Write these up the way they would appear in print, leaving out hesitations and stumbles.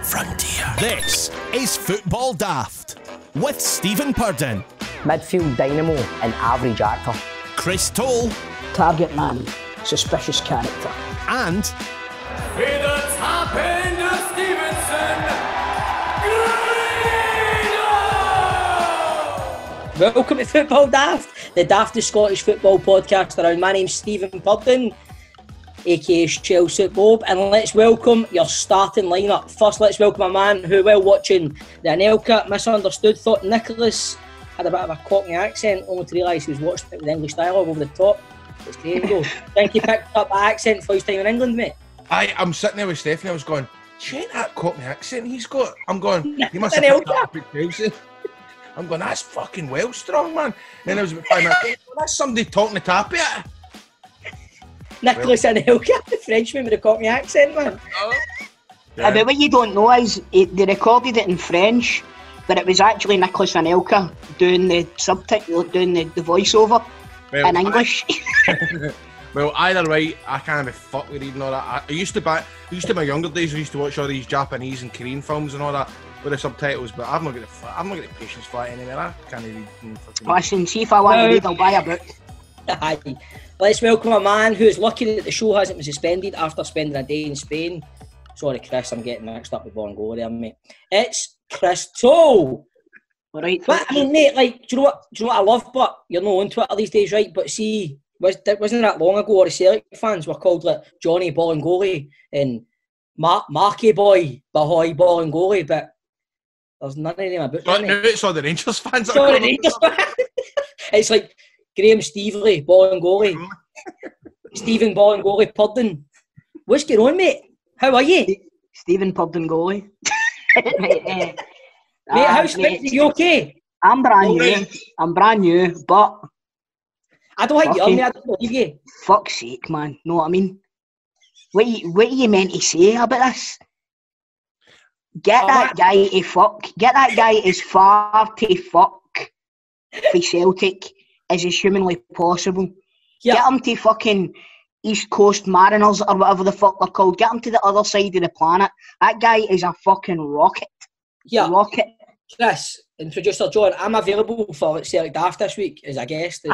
frontier. This is Football Daft with Stephen Purden, midfield dynamo and average actor. Chris Toll, target man, suspicious character. And to the top end of Stevenson, Grado! Welcome to Football Daft, the daftest Scottish football podcast around. My name's Steven Purden, aka Chelsea Bob, and let's welcome your starting lineup. First, let's welcome a man who, while watching the Anelka, misunderstood, thought Nicholas had a bit of a Cockney accent, only to realise he was watching it with English dialogue over the top. It's Grado. Think he picked up the accent for his time in England, mate? I'm sitting there with Stephanie, I was going, check that Cockney accent he's got. I'm going, he must have Anelka. picked that up at Chelsea. I'm going, that's fucking well strong, man. And then I was about 5 minutes, well, that's somebody talking to Tappy. Nicholas Anelka, the Frenchman with a Cockney accent, man. Yeah. But what you don't know is they recorded it in French, but it was actually Nicholas Anelka doing the subtitle, doing the voiceover in English. Well, either way, I can't be fucked with reading all that. I used to in my younger days, I used to watch all these Japanese and Korean films and all that with the subtitles, but I've not got the patience for it anymore. I can't read. Listen, see if I want to read, I'll buy a book. Aye. Let's welcome a man who is lucky that the show hasn't been suspended after spending a day in Spain. Sorry, Chris, I'm getting mixed up with Bolingoli there, mate. It's Chris Toll. All right. But I mean, mate, like, do you know what I love? But you're not on Twitter these days, right? But see, wasn't that long ago? All the Celtic fans were called like Johnny Bolingoli and Marky Boy, Bahoy Bolingoli, but there's none of them about. But now it's all the Rangers fans. Sorry, Rangers fans. It's like Graham Stevely, Bolingoli, Steven Bolingoli Purden. What's going on, mate? How are you? Stephen Purden goalie. Mate, how's things? Are you okay? I'm brand new, but I don't like you on me, I don't believe you. Fuck's sake, man. Know what I mean? What are you meant to say about this? Get that guy as far to fuck for Celtic as is humanly possible. Yeah. Get him to fucking East Coast Mariners or whatever the fuck they're called. Get him to the other side of the planet. That guy is a fucking rocket. Yeah. Rocket. Chris and producer John, I'm available for Celtic Daft this week as a guest.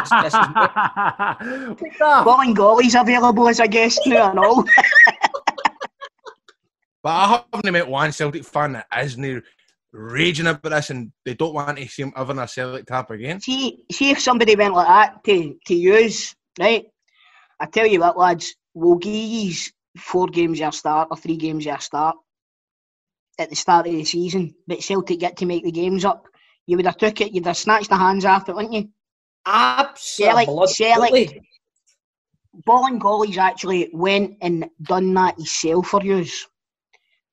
Bolingoli's available as a guest now and all. But I haven't met one Celtic fan that isn't raging about this and they don't want to see him ever in a Celtic tap again. See if somebody went like that to use, right? I tell you what, lads, we'll give you 4 games a start or 3 games a start at the start of the season, but Celtic get to make the games up. You would have took it, you'd have snatched the hands off it, wouldn't you? Absolutely. Bolingoli's actually went and done that himself for yous.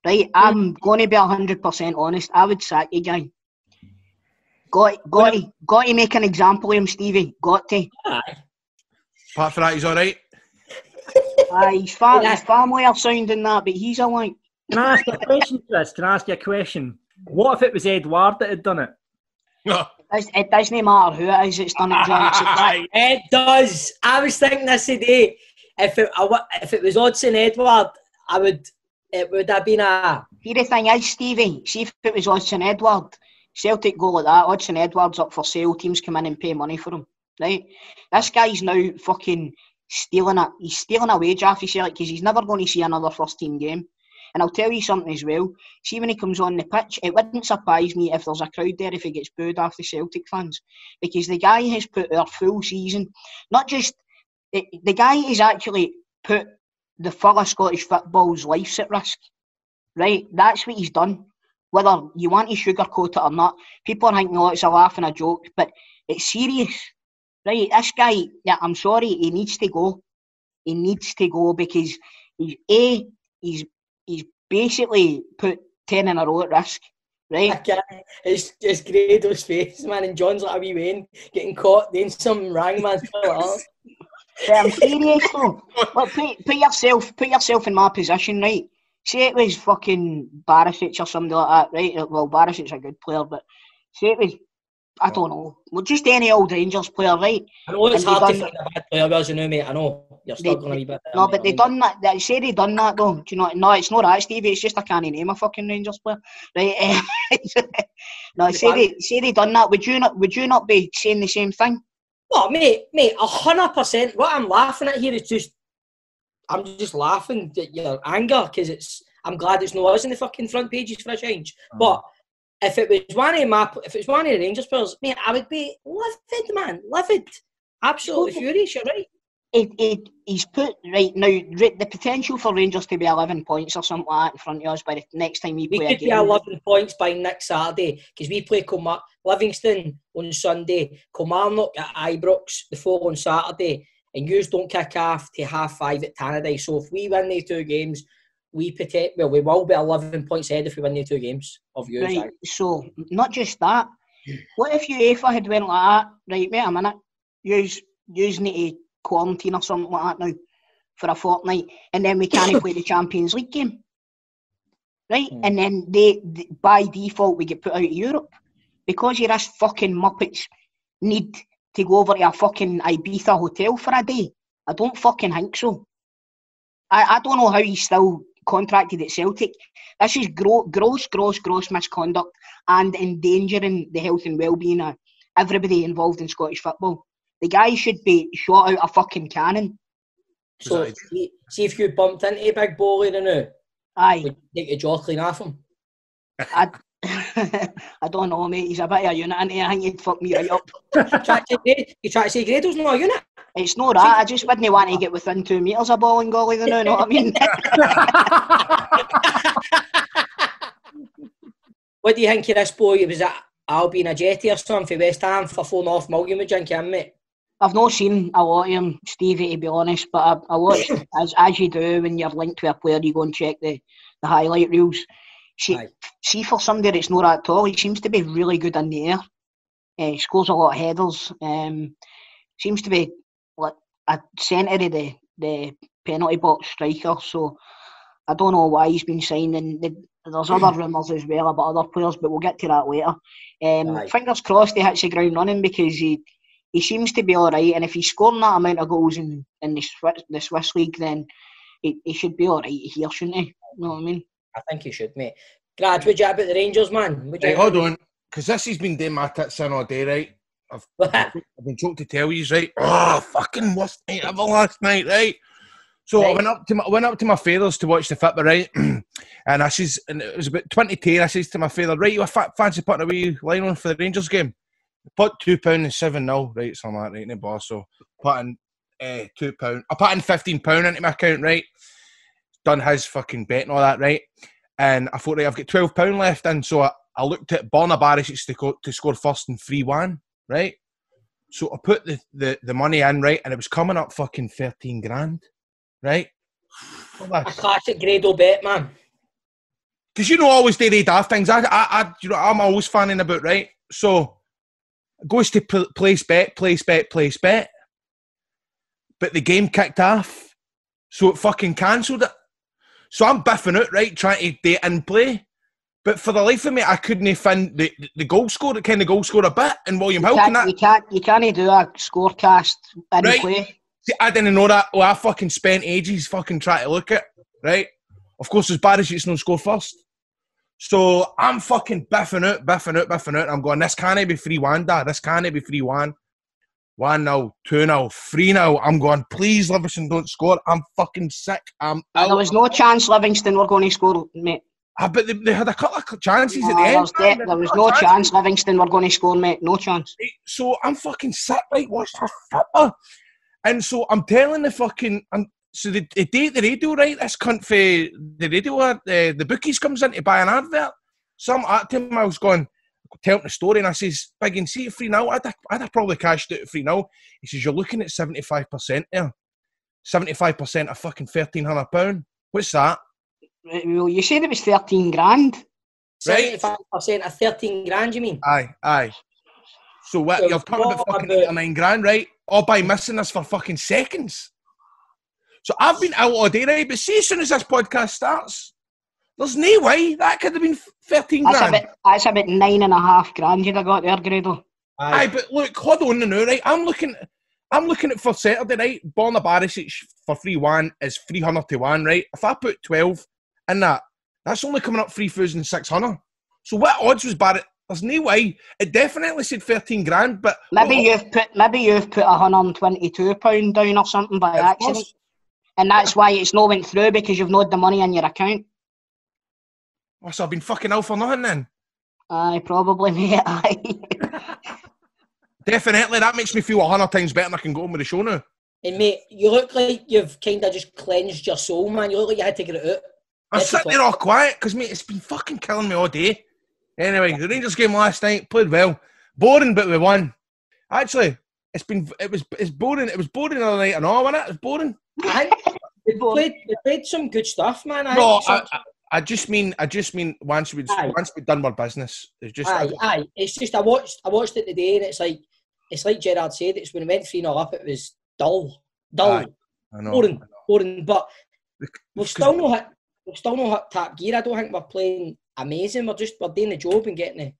Right, I'm going to be 100% honest. I would sack you, guy. Got to make an example of him, Stevie. Got to. Apart from that, he's all right. His family are sounding that, but he's all right. Can I ask you a question, Chris? Can I ask you a question? What if it was Edouard that had done it? No. It doesn't matter who it is that's done it, John. It does. I was thinking this today. If it was Odsonne Edouard, it would have been a... See, the thing is, Stevie, see if it was Odsonne Edouard, Celtic go like that, Odsonne Edouard's up for sale, teams come in and pay money for him, right? This guy's now fucking stealing it. He's stealing a wage off his Celtic because he's never going to see another first team game. And I'll tell you something as well, see when he comes on the pitch, it wouldn't surprise me if there's a crowd there if he gets booed off the Celtic fans, because the guy has put our full season, not just, the guy has actually put the full of Scottish football's lives at risk, right? That's what he's done. Whether you want to sugarcoat it or not, people are thinking, oh, it's a laugh and a joke, but it's serious, right? This guy, yeah, I'm sorry, he needs to go. He needs to go because he's basically put 10 in a row at risk, right? It's just Grado's face, man, and John's like a wee Wayne getting caught doing some rangman stuff. I'm serious though. Look, put yourself in my position, right? Say it was fucking Barisic or somebody like that, right? Well, Barisic's a good player, but say it was I don't know. Well, just any old Rangers player, right? I know it's And they hard to done- find a bad player, as you know, mate. I know you're struggling a wee bit. No, but they done that. They say they done that though. Do you know? No, it's not that, Stevie. It's just I can't name a fucking Rangers player, right? No, say they done that. Would you not be saying the same thing? No, mate, 100%. What I'm laughing at here is just, I'm just laughing at your anger because I'm glad it's not us in the fucking front pages for a change. But if it was one of the Rangers players, mate, I would be livid, man, livid, absolutely furious. You're right. He's put right now the potential for Rangers to be 11 points or something like that in front of us by the next time we play We a could be game. 11 points by next Saturday because we play Livingston on Sunday, Kilmarnock at Ibrox the following Saturday, and yous don't kick off to 5:30 at Tannadice. So if we win these two games, we will be 11 points ahead if we win the two games of you. Right, so not just that. What if UEFA had went like that? Right, wait a minute. Yous need to quarantine or something like that now for a fortnight, and then we can't play the Champions League game. Right? And then they by default we get put out of Europe. Because you're this fucking muppets need to go over to a fucking Ibiza hotel for a day. I don't fucking think so. I don't know how he's still contracted at Celtic. This is gross misconduct and endangering the health and well-being of everybody involved in Scottish football. The guy should be shot out a fucking cannon. So see if you bumped into a big bowler now, Aye. would you take your jaw clean off him? I don't know, mate. He's a bit of a unit, and I think he'd fuck me right up. You try to say Grado's not a unit? It's not that. I just wouldn't want to get within 2 metres of Bolingoli, you know what I mean? What do you think of this boy? Was that Albion a jetty or something for West Ham for 4.5 million? Would you think him, mate? I've not seen a lot of him, Stevie, to be honest, but I watched, as you do when you're linked to a player, you go and check the highlight reels. See, for somebody that's not that tall, he seems to be really good in the air. He scores a lot of headers. Seems to be like a centre of the penalty box striker. So I don't know why he's been signed. And there's other rumours as well about other players, but we'll get to that later. Fingers crossed he hits the ground running because he seems to be all right. And if he's scoring that amount of goals in the Swiss League, then he should be all right here, shouldn't he? You know what I mean? I think he should, mate. Grad, what do you about the Rangers, man? Right, hold on, because this has been doing my tits in all day, right? I've been joking to tell you, right? Oh, fucking worst night ever last night, right? So right. I went up to my father's to watch the football, right? And it was about 20 I says to my father, right, you fancy putting a wee line on for the Rangers game? Put £2 and 7-0, right? Something like that, right? In the boss. So putting £2. I put in £15 into my account, right? Done his fucking bet and all that, right? And I thought, right, I've got £12 left in, so I looked at Borna Barisic to score first in 3-1, right? So I put the money in, right, and it was coming up fucking 13 grand, right? A classic Grado bet, man. Because you know, always they daft things. I'm always fanning about, right? So it goes to place bet. But the game kicked off, so it fucking cancelled it. So I'm biffing out, right, trying to do it in play. But for the life of me, I couldn't find the goal score, the kind of goal score a bit. And William Hill can that. You can't do a scorecast in right. play. See, I didn't know that. Well, I fucking spent ages fucking trying to look at, right? Of course, as bad as it's no score first. So I'm fucking biffing out. I'm going, this can't be 3-1, Dad. This can't be 3-1. 1-0, 2-0, 3-0. I'm going, please, Livingston don't score. I'm fucking sick. I'm out. There was no chance Livingston were going to score, mate. But they had a couple of chances at the end. There was no chance Livingston were going to score, mate. No chance. So I'm fucking sick, right? Watch this football. And so I'm telling the fucking... So the day the radio, right, this cunt for the radio, the bookies comes in to buy an advert. So I'm at him, I was going... telling the story, and I says, Big, and see it 3-0, I'd have probably cashed out at 3-0. He says, you're looking at 75% there. 75% of fucking £1,300. What's that? Well, you said it was 13 grand. Right? 75% of 13 grand, you mean? Aye. So what, you're talking about fucking 8 or 9 grand, right? All by missing this for fucking seconds. So I've been out all day, right? But see, as soon as this podcast starts, there's no way that could have been 13 grand. That's about 9.5 grand you'd have got there, Grado. Aye, but look, hold on now, right? I'm looking at for Saturday, right? Borna Barisic for 3-1 is 300 to 1, right? If I put 12 in that, that's only coming up 3,600. So what odds was Barrett? There's no way. It definitely said 13 grand, but maybe you've put £122 down or something by accident, and that's why it's not went through, because you've not the money in your account. Oh, so I've been fucking out for nothing then. Aye, probably, mate. Aye. Definitely, that makes me feel 100 times better, and I can go on with the show now. And mate, you look like you've kind of just cleansed your soul, man. You look like you had to get it out. I'm sitting there all quiet because, mate, it's been fucking killing me all day. Anyway, the Rangers game last night played well, boring, but we won. Actually, it's boring. It was boring the other night and all, wasn't it? It was boring. We played some good stuff, man. I just mean once we'd done our business. It's just aye. It's just I watched it today, and it's like Gerrard said. It's when we went 3-0 up, it was dull, I know. boring. But we've still not hit top gear. I don't think we're playing amazing. We're doing the job and getting it.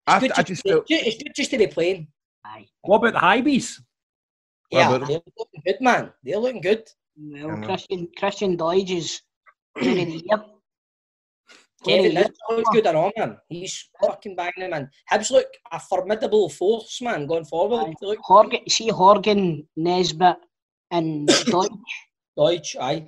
It's good just to be playing. Aye. What about the Highbees? Yeah, they're looking good, man. They're looking good. Well, Christian Doidge is player of the year. Kevin, this looks good and all, man. He's fucking banging, man. Hibs look a formidable force, man, going forward. Horgan, Nesbitt, and Deutsch, aye.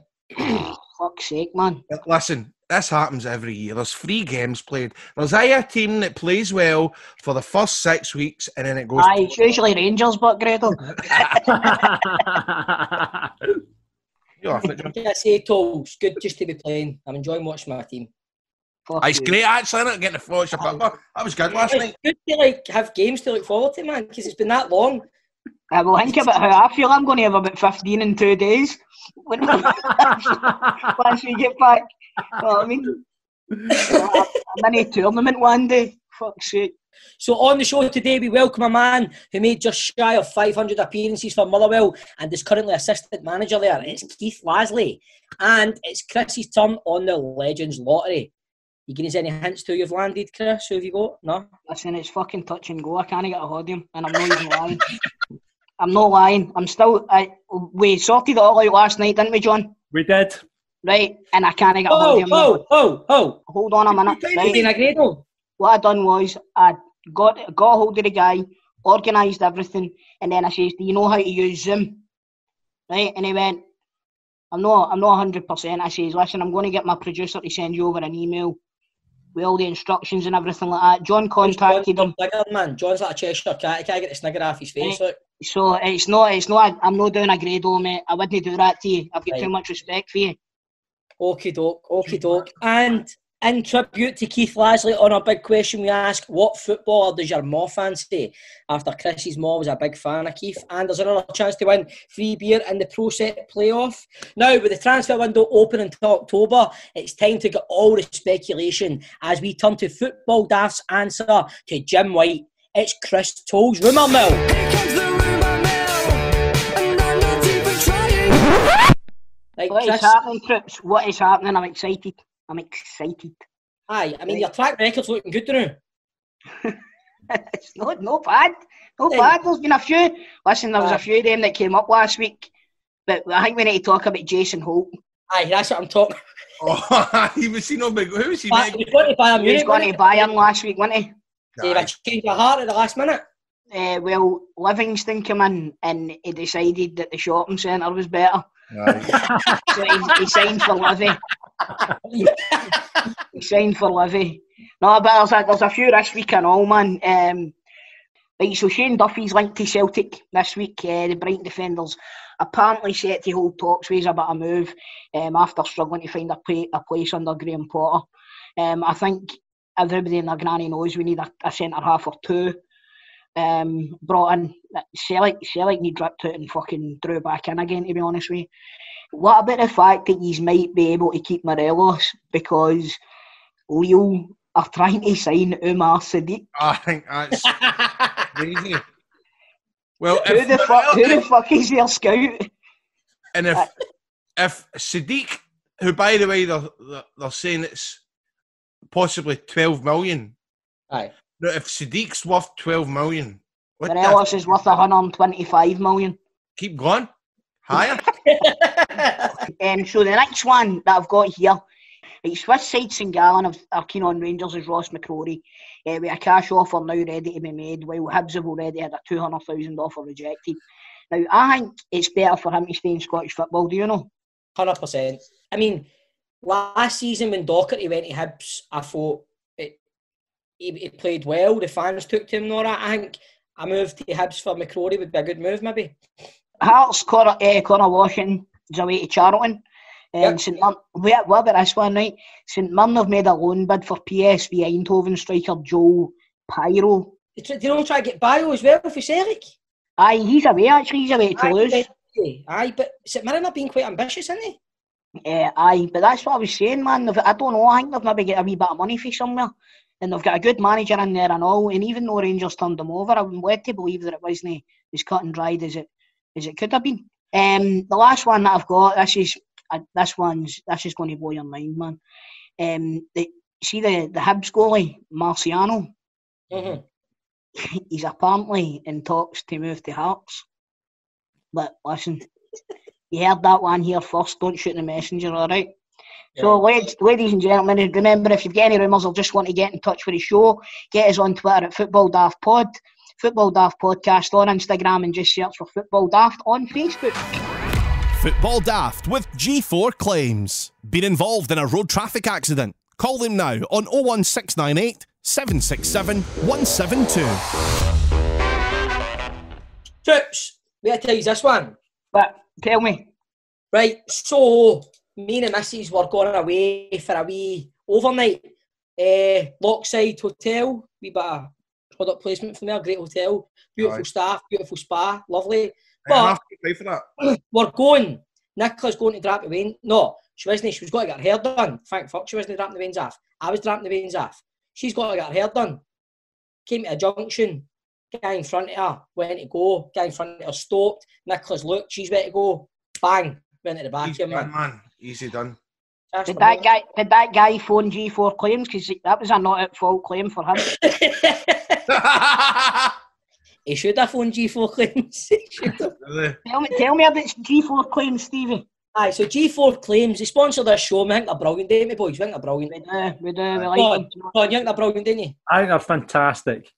Fuck's sake, man. Listen, this happens every year. There's 3 games played. There's a team that plays well for the first 6 weeks, and then it goes... Aye, it's usually Rangers, but Grado. I say, it's good just to be playing. I'm enjoying watching my team. It's great, actually, isn't it? Getting the flash up. That was good last night. It's good to have games to look forward to, man, because it's been that long. Well, think about how I feel. I'm going to have about 15 in 2 days. Once we get back. You know what I mean? I'm in a tournament one day. Fuck's sake. So on the show today, we welcome a man who made just shy of 500 appearances for Motherwell and is currently assistant manager there. It's Keith Lasley. And it's Chris's turn on the Legends Lottery. You give us any hints to who you've landed, Chris? Who have you got? No? Listen, it's fucking touch and go. I can't get a hold of him, and I'm not even lying. I'm not lying. I'm still... we sorted it all out last night, didn't we, John? We did. Right, and I can't get a hold of him. Hold on a minute. Right. What I done was, I got a hold of the guy, organised everything, and then I says, do you know how to use Zoom? Right, and he went, I'm not 100%. I says, listen, I'm going to get my producer to send you over an email with all the instructions and everything like that. John contacted him. Man, John's like a Cheshire cat. He can't get the snigger off his face. Right. So it's not. I'm not doing a Grado, mate. I wouldn't do that to you. I've got too much respect for you. Okie doke. And in tribute to Keith Lasley, on our big question we ask, what footballer does your ma fancy? After Chris's ma was a big fan of Keith. And there's another chance to win free beer in the Pro Set playoff. Now, with the transfer window open until October, it's time to get all the speculation as we turn to Football Daft's answer to Jim White. It's Chris Toll's Rumour Mill. Here comes the rumour mill, and I'm not even trying. Right, what Chris? is happening, Trips? What is happening? I'm excited. Aye, I mean, your track record's looking good now. It's not bad. There's been a few. Listen, there was a few of them that came up last week. But I think we need to talk about Jason Holt. Aye, that's what I'm talking. He was seen on big. Who was he? He was going to Bayern last week, wasn't he? Did he change your heart at the last minute? Well, Livingston came in and he decided that the shopping centre was better. So he signed for Livy. No, but there's a few this week and all, man. Right, so Shane Duffy's linked to Celtic this week. The Brighton defenders apparently set to hold talks with a bit of move after struggling to find a place under Graham Potter. I think everybody in their granny knows we need a centre-half or two. Brought in Selleck need ripped out and fucking drew back in again, to be honest with you. What about the fact that you might be able to keep Morelos because Lille are trying to sign Umar Sadiq? I think that's crazy. Well, who the fuck is their scout? And if Sadiq, who by the way they're saying it's possibly 12 million. Aye. Now, if Sadiq's worth 12 million, what the Morelos is worth 125 million. keep going? Higher? So the next one that I've got here, it's Swiss side St Gallen are keen on Rangers as Ross McCrory, with a cash offer now ready to be made, while Hibs have already had a 200,000 offer rejected. Now, I think it's better for him to stay in Scottish football, do you know? 100%. I mean, last season when Docherty went to Hibs, I thought he played well. The fans took to him and all that. I think a move to Hibs for McCrory would be a good move, maybe. Hearts, Connor Washington is away to Charlton. Yep. St Mirren, what about this one, right? St Mirren have made a loan bid for PSV Eindhoven striker Joe Pyro. They don't try to get Bio as well for Celtic. Aye, he's away actually. He's away to Toulouse. Aye, but St Mirren have been quite ambitious, haven't they? Aye, but that's what I was saying, man. I don't know. I think they've maybe got a wee bit of money for somewhere, and they've got a good manager in there and all. And even though Rangers turned them over, I'm led to believe that it wasn't as cut and dried as it could have been. The last one that I've got, this is going to blow your mind, man. See the Hibs goalie Marciano. Mm-hmm. He's apparently in talks to move to Hearts. But listen, you heard that one here first. Don't shoot the messenger, all right? Yeah. So, ladies and gentlemen, remember, if you've got any rumours or just want to get in touch with the show, get us on Twitter at Football Daft Pod, Football Daft Podcast on Instagram, and just search for Football Daft on Facebook. Football Daft with G4 Claims. Been involved in a road traffic accident? Call them now on 01698 767 172. Troops, may I tell you this one? But tell me. Right, so me and the missus were going away for a wee overnight. Lockside Hotel, wee bit of product placement from there, great hotel, beautiful staff, beautiful spa, lovely. But pay for that. We're going. Nicola's going to drop the vein. No, she wasn't. She was going to get her hair done. Thank fuck she wasn't dropping the veins off. I was dropping the veins off. She's got to get her hair done. Came to a junction. Guy in front of her went to go. Guy in front of her stopped. Nicola's looked. She's ready to go. Bang. Went to the back Easy of him, man. Easy done. Did that guy phone G4 Claims? Because that was a not at fault claim for him. He should have phoned G4 Claims. Really? Tell me about G4 Claims, Stevie. Aye, so G4 Claims, they sponsored this show. I think they're brilliant, don't we, boys? I think they're brilliant. We do. We like them. You think they're brilliant, didn't you? I think they're fantastic.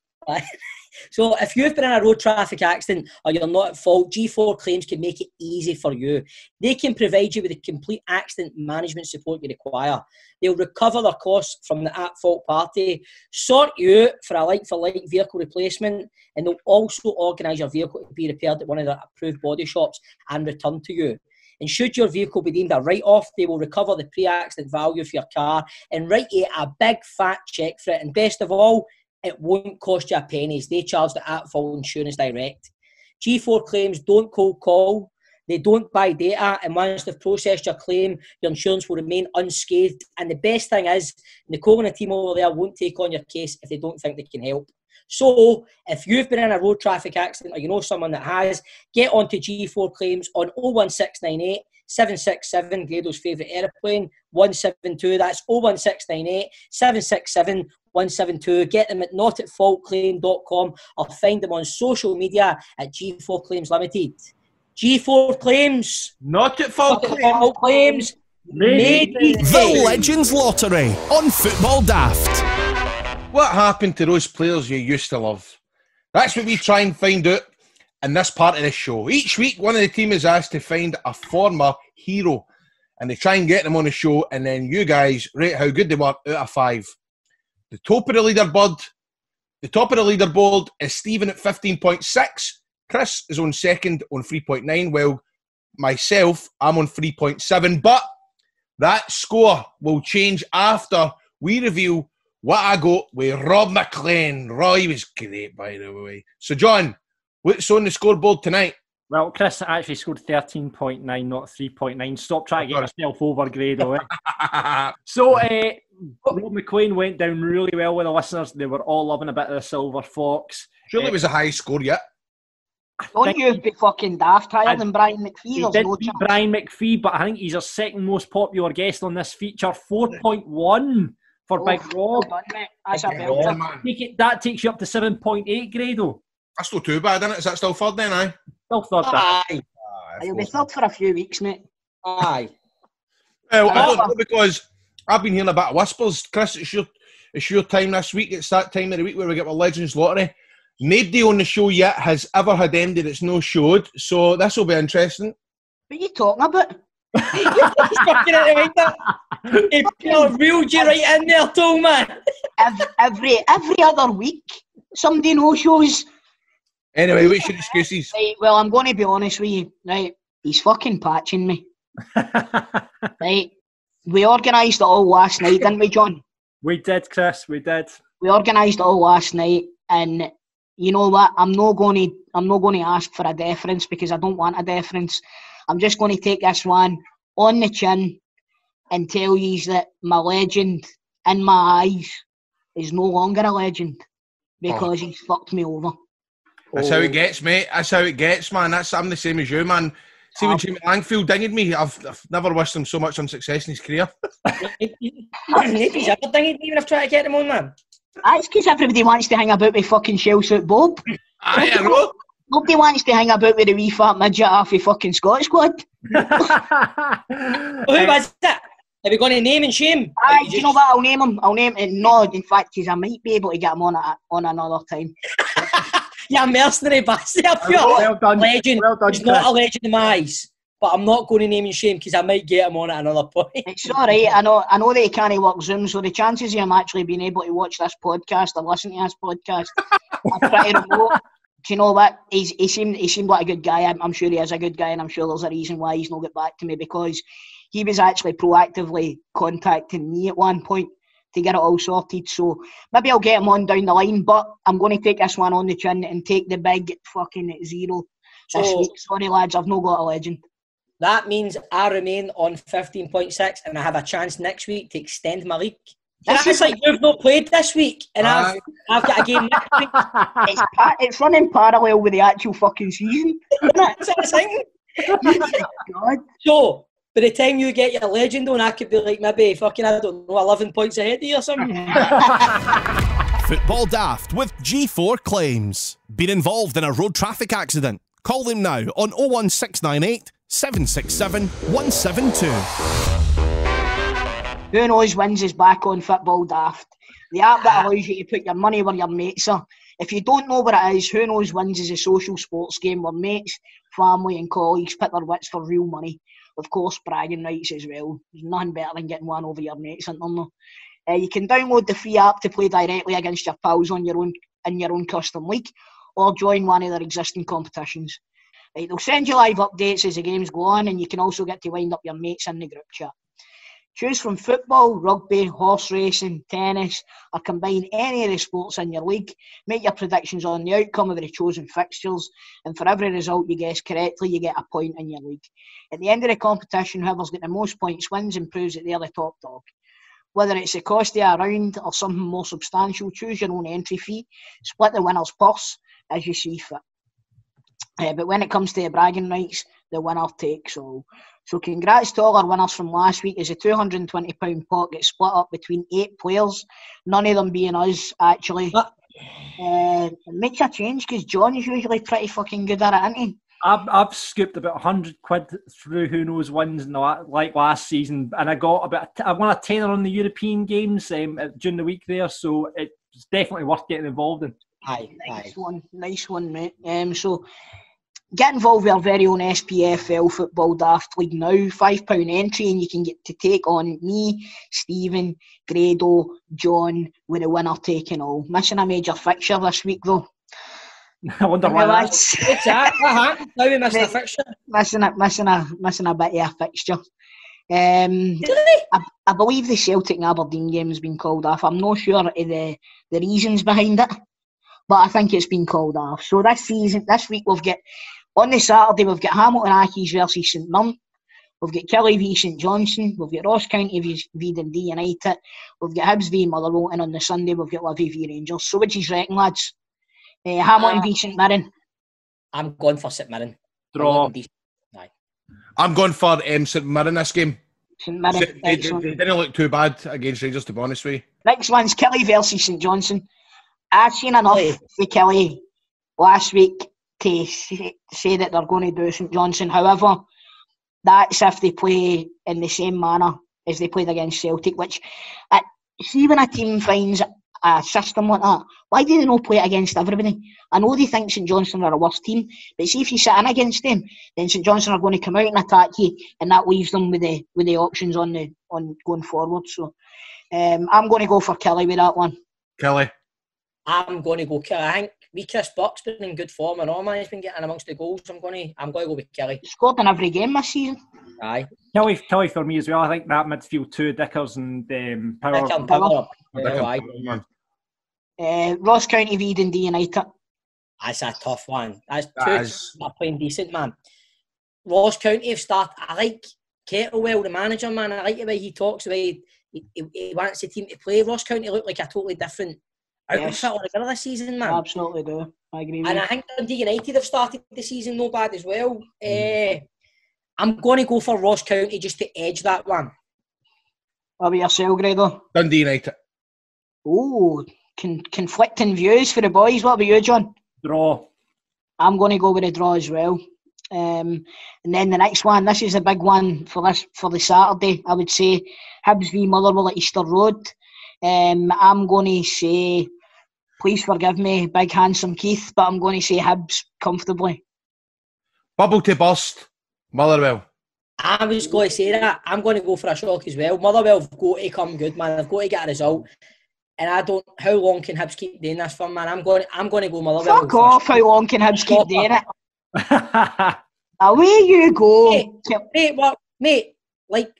So if you've been in a road traffic accident or you're not at fault, G4 Claims can make it easy for you. They can provide you with the complete accident management support you require. They'll recover their costs from the at-fault party, sort you out for a like-for-like vehicle replacement, and they'll also organise your vehicle to be repaired at one of their approved body shops and returned to you. And should your vehicle be deemed a write-off, they will recover the pre-accident value for your car and write you a big fat cheque for it. And best of all, it won't cost you a penny. They charge the at-fault insurance direct. G4 Claims don't cold call. They don't buy data. And once they've processed your claim, your insurance will remain unscathed. And the best thing is, Nicole and the team over there won't take on your case if they don't think they can help. So, if you've been in a road traffic accident or you know someone that has, get onto G4 Claims on 01698 767, Grado's favourite aeroplane, 172. That's 01698 767 172. Get them at notatfaultclaim.com or find them on social media at G4 Claims Limited. G4 Claims. Not at fault Claims. Made easy. The Legends Lottery on Football Daft. What happened to those players you used to love? That's what we try and find out in this part of the show. Each week, one of the team is asked to find a former hero, and they try and get them on the show, and then you guys rate how good they were out of 5. The top of the leaderboard is Stephen at 15.6. Chris is on second on 3.9. Well, myself, I'm on 3.7. But that score will change after we reveal what I got with Rob McLean. Roy was great, by the way. So, John, what's on the scoreboard tonight? Well, Chris actually scored 13.9, not 3.9. Stop trying to get yourself over, Grado. So, Rob McLean went down really well with the listeners. They were all loving a bit of the Silver Fox. Surely it was a high score yet. Don't you be fucking daft higher than Brian McPhee? He did beat Brian McPhee, but I think he's our second most popular guest on this feature. 4.1 for Big Rob. Well done, mate. That's a Fucking belter. wrong, man. That takes you up to 7.8, Grado. That's not too bad, isn't it? Is that still third then, aye? Still third. that. Aye, You'll be third for a few weeks, mate. aye. Well, I don't know, because I've been hearing a bit of whispers. Chris, it's your time this week. It's that time of the week where we get our Legends Lottery. Nobody on the show yet has ever had Andy that's no showed, so this will be interesting. What are you talking about? He's fucking it right there. He reeled you right in there, too, man. Every other week, somebody no shows. Anyway, what's your excuses? Right, well, I'm going to be honest with you. Right, he's fucking patching me. Right, we organised it all last night, didn't we, John? We did, Chris. We did. We organised it all last night, and you know what? I'm not going to ask for a deference because I don't want a deference. I'm just going to take this one on the chin and tell you that my legend in my eyes is no longer a legend because he's fucked me over. That's how it gets, mate. That's how it gets, man. I'm the same as you, man. See, when Jimmy Langfield dinged me, I've never wished him so much on success in his career. Nobody's ever dinged me even I've tried to get him on, man. That's because everybody wants to hang about with fucking Shell Suit Bob. Aye, I know. Nobody wants to hang about with the wee fat midget off the fucking Scottish squad. Who was that? Are we going to name and shame? Aye, do you know what? I'll name him. No, in fact, because I might be able to get him on another time. Yeah, mercenary bastard. Well done. Legend. Well done, He's not Chris. a legend in my eyes. But I'm not going to name and shame because I might get him on at another point. It's all right. I know that he can't work Zoom, so the chances of him actually being able to watch this podcast or listen to this podcast are pretty remote. Do you know what? He seemed like a good guy. I'm sure he is a good guy, and I'm sure there's a reason why he's not got back to me, because he was actually proactively contacting me at one point to get it all sorted. So maybe I'll get him on down the line, but I'm going to take this one on the chin and take the big fucking zero this week. Sorry, lads, I've not got a legend. That means I remain on 15.6 and I have a chance next week to extend my league. That's That's like you've not played this week and Aye. I've got a game next week. It's running parallel with the actual fucking season. That's what I was thinking. God. So, by the time you get your legend on, I could be like maybe fucking, I don't know, 11 points ahead of you or something. Football Daft with G4 Claims. Been involved in a road traffic accident? Call them now on 01698 767 172. Who Knows Wins is back on Football Daft. The app that allows you to put your money where your mates are. If you don't know what it is, Who Knows Wins is a social sports game where mates, family and colleagues put their wits for real money. Of course, bragging rights as well. There's nothing better than getting one over your mates, isn't there? You can download the free app to play directly against your pals on your own custom league, or join one of their existing competitions. Right, they'll send you live updates as the games go on, and you can also get to wind up your mates in the group chat. Choose from football, rugby, horse racing, tennis, or combine any of the sports in your league. Make your predictions on the outcome of the chosen fixtures, and for every result you guess correctly, you get a point in your league. At the end of the competition, whoever's got the most points wins and proves that they're the top dog. Whether it's the cost of a round or something more substantial, choose your own entry fee, split the winner's purse as you see fit. But when it comes to the bragging rights, the winner takes all. So congrats to all our winners from last week, as the £220 pot gets split up between 8 players, none of them being us, actually. It makes a change because John is usually pretty fucking good at it, isn't he? I've scooped about £100 through Who Knows Wins like last season, and I won a tenner on the European games during the week there, so it's definitely worth getting involved in. Aye. Nice one, mate. So get involved with our very own SPFL Football Daft League now. £5 entry, and you can get to take on me, Steven, Grado, John, with the winner taking all. Missing a major fixture this week though. I wonder why that's... What's that? What happened? Now we missed a fixture. Missing a bit of a fixture. Really? I believe the Celtic and Aberdeen game has been called off. I'm not sure of the reasons behind it, but I think it's been called off. So this week we've got, on the Saturday, we've got Hamilton Accies versus St Mirren. We've got Kelly v St Johnstone. We've got Ross County v Dundee United. We've got Hibs v Motherwell, and on the Sunday we've got Livy v Rangers. So what do you reckon, lads? Hamilton v St Mirren. I'm going for St Mirren. Draw. Aye. I'm going for St Mirren this game. St Mirren. They didn't look too bad against Rangers, to be honest with you. Next one's Kelly versus St Johnstone. I've seen enough for Kelly last week to say that they're going to do St Johnstone. However, that's if they play in the same manner as they played against Celtic, which, see when a team finds a system like that, why do they not play it against everybody? I know they think St Johnstone are a worse team, but see if you sit in against them, then St Johnstone are going to come out and attack you, and that leaves them with the options on going forward. So I'm going to go for Kelly with that one. Kelly. I'm going to go Kelly. I think Chris Buck's been in good form and all, man. He's been getting amongst the goals. I'm going to go with Kelly. Scored in every game this season. Aye. Kelly for me as well. I think that midfield two, Dickers and Power. Ross County v Dundee United. That's a tough one. That's two playing decent, man. Ross County have started. I like Kettlewell, the manager, man. I like the way he talks, the way he wants the team to play. Ross County look like a totally different outfit altogether this season, man. Absolutely do. I agree with and you. I think Dundee United have started the season no bad as well. I'm going to go for Ross County just to edge that one. What about yourself, Grado? Dundee United. Oh, conflicting views for the boys. What about you, John? Draw. I'm going to go with a draw as well. And then the next one, this is a big one for the Saturday, I would say. Hibs v Motherwell at Easter Road. I'm going to say, please forgive me, big handsome Keith, but I'm going to say Hibs comfortably. Bubble to burst. Motherwell. I was going to say that. I'm going to go for a shock as well. Motherwell have got to come good, man. They've got to get a result. And how long can Hibs keep doing this for, man? I'm going to go Motherwell. Fuck off, how long can Hibs keep doing it? Away you go. Mate, like,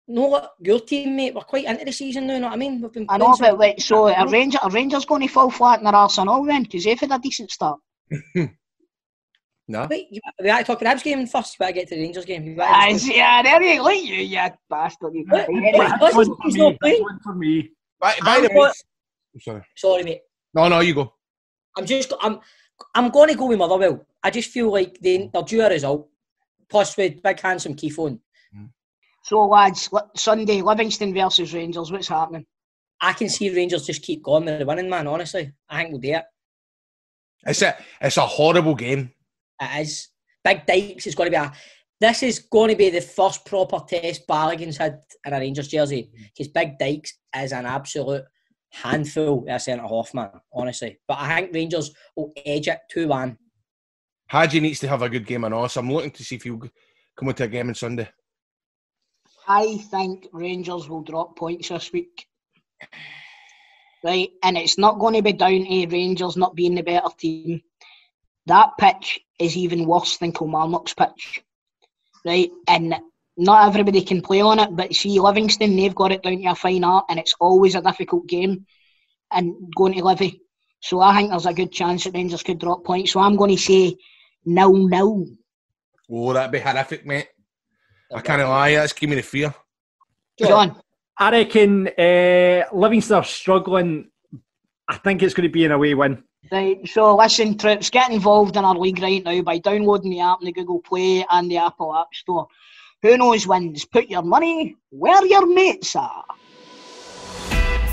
no, your team, mate, we're quite into the season now, you know what I mean? We've been I know, but wait, so are Rangers going to fall flat in their arsenal then? Because they've had a decent start. No. Wait, we have to talk about the Hibs game first. You better get to the Rangers game. Yeah, there you go, you bastard. One for me. By the way, sorry, mate. No, you go. I'm going to go with Motherwell. I just feel like they'll do a result. Plus with big handsome Keith on. So lads, Sunday, Livingston versus Rangers. What's happening? I can see Rangers just keep going with the winning, man. Honestly, I think we'll do it. It's a horrible game. It is. Big Dykes is going to be this is going to be the first proper test Balogun's had in a Rangers jersey, because Big Dykes is an absolute handful of centre-half, man, honestly. But I think Rangers will edge it 2-1. Hadji needs to have a good game and all, so I'm looking to see if he'll come into a game on Sunday. I think Rangers will drop points this week. Right, and it's not going to be down to Rangers not being the better team. That pitch is even worse than Kilmarnock's pitch. Right, and not everybody can play on it, but see, Livingston, they've got it down to a fine art, and it's always a difficult game and going to Livy. So I think there's a good chance that Rangers could drop points. So I'm going to say 0-0. Oh, that'd be horrific, mate. I can't lie, that's giving me the fear. John? I reckon Livingston are struggling. I think it's going to be an away win. Right, so listen, troops, get involved in our league right now by downloading the app on the Google Play and the Apple App Store. Who knows wins? Put your money where your mates are.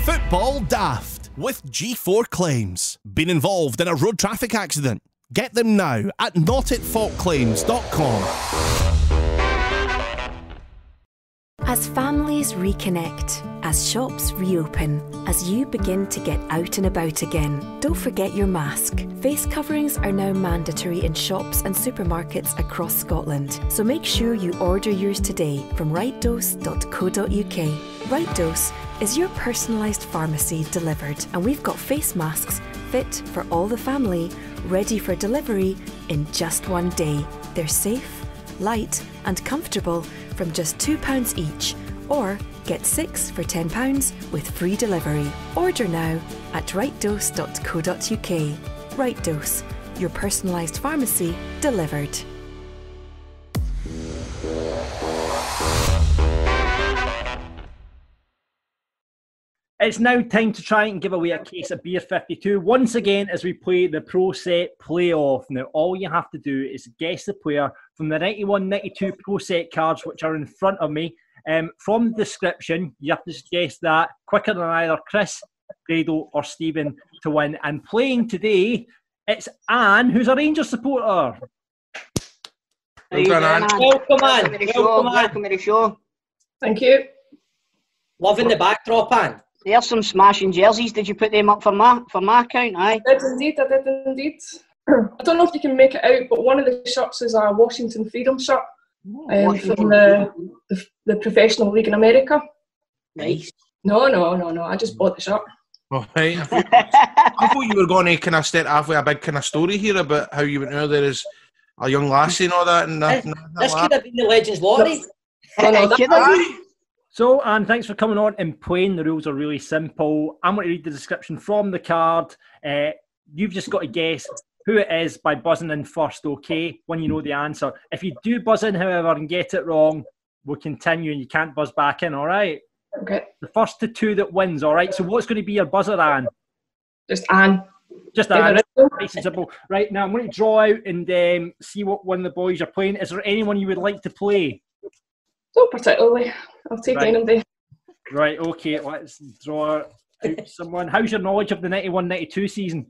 Football Daft with G4 Claims. Been involved in a road traffic accident? Get them now at notitfaultclaims.com. As families reconnect, as shops reopen, as you begin to get out and about again, don't forget your mask. Face coverings are now mandatory in shops and supermarkets across Scotland, so make sure you order yours today from rightdose.co.uk. Right Dose is your personalised pharmacy delivered, and we've got face masks fit for all the family, ready for delivery in just one day. They're safe, light and comfortable from just £2 each, or get 6 for £10 with free delivery. Order now at rightdose.co.uk. Right Dose, your personalised pharmacy delivered. It's now time to try and give away a case of Beer 52 once again as we play the Pro Set Playoff. Now, all you have to do is guess the player from the 91-92 Pro Set cards, which are in front of me, From the description, you have to guess that quicker than either Chris, Grado or Stephen to win. And playing today, it's Anne, who's a Rangers supporter. How you doing, Anne? Welcome, Anne. Welcome to the show. Thank you. Loving the backdrop, Anne. There's some smashing jerseys. Did you put them up for my account? Aye. I did indeed. I don't know if you can make it out, but one of the shirts is a Washington Freedom shirt from the professional league in America. Nice. No. I just bought the shirt. Oh, right. I thought you were going to kind of start off with a big kind of story here about how you went out there as a young lassie and all that. And this could have been the Legends Lottery. So, Anne, thanks for coming on and playing. The rules are really simple. I'm going to read the description from the card. You've just got to guess who it is by buzzing in first, okay, when you know the answer. If you do buzz in, however, and get it wrong, we'll continue and you can't buzz back in, all right? Okay. The first to two that wins, all right? So what's going to be your buzzer, Anne? Just Anne. Just Anne. Nice and simple. Right, now I'm going to draw out and see what one of the boys are playing. Is there anyone you would like to play? Not particularly. I'll take anybody. Right, okay, let's draw out someone. How's your knowledge of the 91-92 season?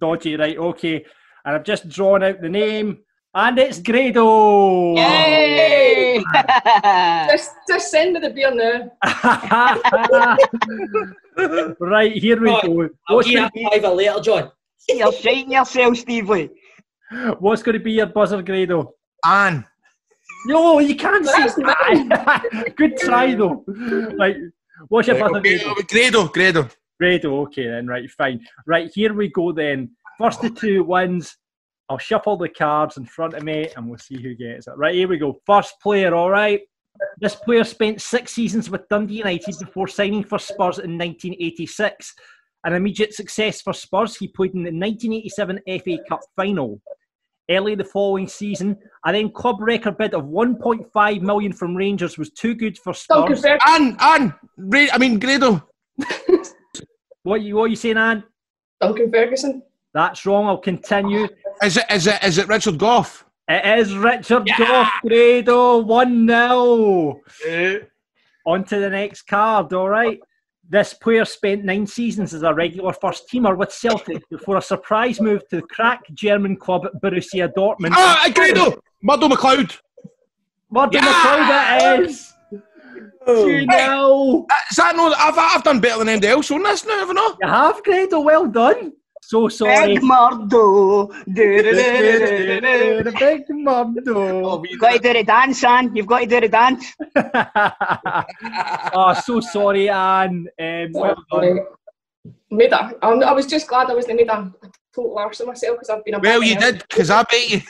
Dodgy, right, okay. And I've just drawn out the name, and it's Grado! Yay! just send me the beer now. Right, here we go. I'll give you a $5 later, John. You're shiting yourself, Stevie. What's going to be your buzzer, Grado? Anne. No, you can't say that. Good try, though. Right, what's your buzzer, Grado? Grado, okay then, right, fine. Right, here we go then. First to two wins. I'll shuffle the cards in front of me and we'll see who gets it. Right, here we go. First player, all right. This player spent 6 seasons with Dundee United before signing for Spurs in 1986. An immediate success for Spurs, he played in the 1987 FA Cup final. Early the following season, a then club record bid of 1.5 million from Rangers was too good for Spurs. Grado. What are you saying, Anne? Duncan Ferguson. That's wrong. I'll continue. Is it Richard Gough? It is Richard Gough, Grado. 1-0. On to the next card, all right. This player spent 9 seasons as a regular first teamer with Celtic before a surprise move to the crack German club Borussia Dortmund. Grado! Murdo McLeod. Murdo McLeod it is. 2-0. Is that no? I've done better than anybody else on this now, haven't I? You have, Grado. Well done. So sorry. Big Murdo. Big Murdo. You've got to do the dance, Anne. You've got to do the dance. Oh, so sorry, Anne. Well done. I was just glad I wasn't made a total arse of myself because I've been a Well, you did, because I bet you.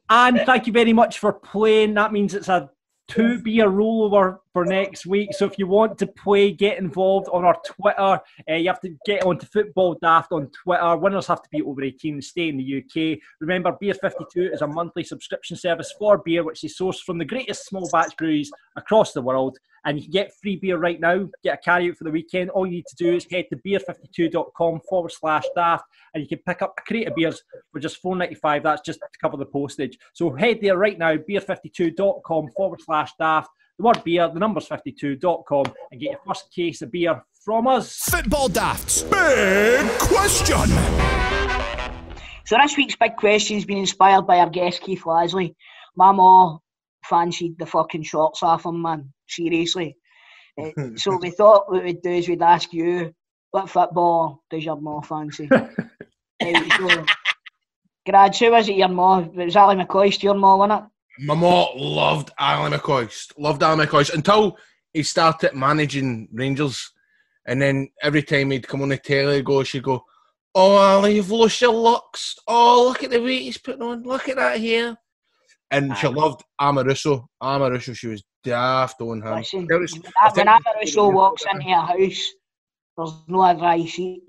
Anne, thank you very much for playing. That means it's a 2-beer rollover for next week. So if you want to play, get involved on our Twitter. You have to get onto Football Daft on Twitter. Winners have to be over 18 and stay in the UK. Remember, Beer 52 is a monthly subscription service for beer, which is sourced from the greatest small batch breweries across the world. And you can get free beer right now, get a carry out for the weekend. All you need to do is head to beer52.com/daft and you can pick up a crate of beers for just $4.95. That's just to cover the postage. So head there right now, beer52.com/daft. The word beer, the number's 52.com, and get your first case of beer from us. Football Daft's big question. So this week's big question's been inspired by our guest Keith Lasley. My ma fancied the fucking shorts off him, man. Seriously. So we thought what we'd do is we'd ask you, what football does your ma fancy? So, Grad, who was it your ma? It was Ali McCoist, your ma, wasn't it? My mum loved Ali McCoist. Until he started managing Rangers. And then every time he'd come on the telly, she'd go, "Oh, Ali, you've lost your looks. Oh, look at the weight he's putting on. Look at that hair." And she loved Amaruso. She was daft on him. Listen, when Amaruso walks into a house, there's no a dry seat.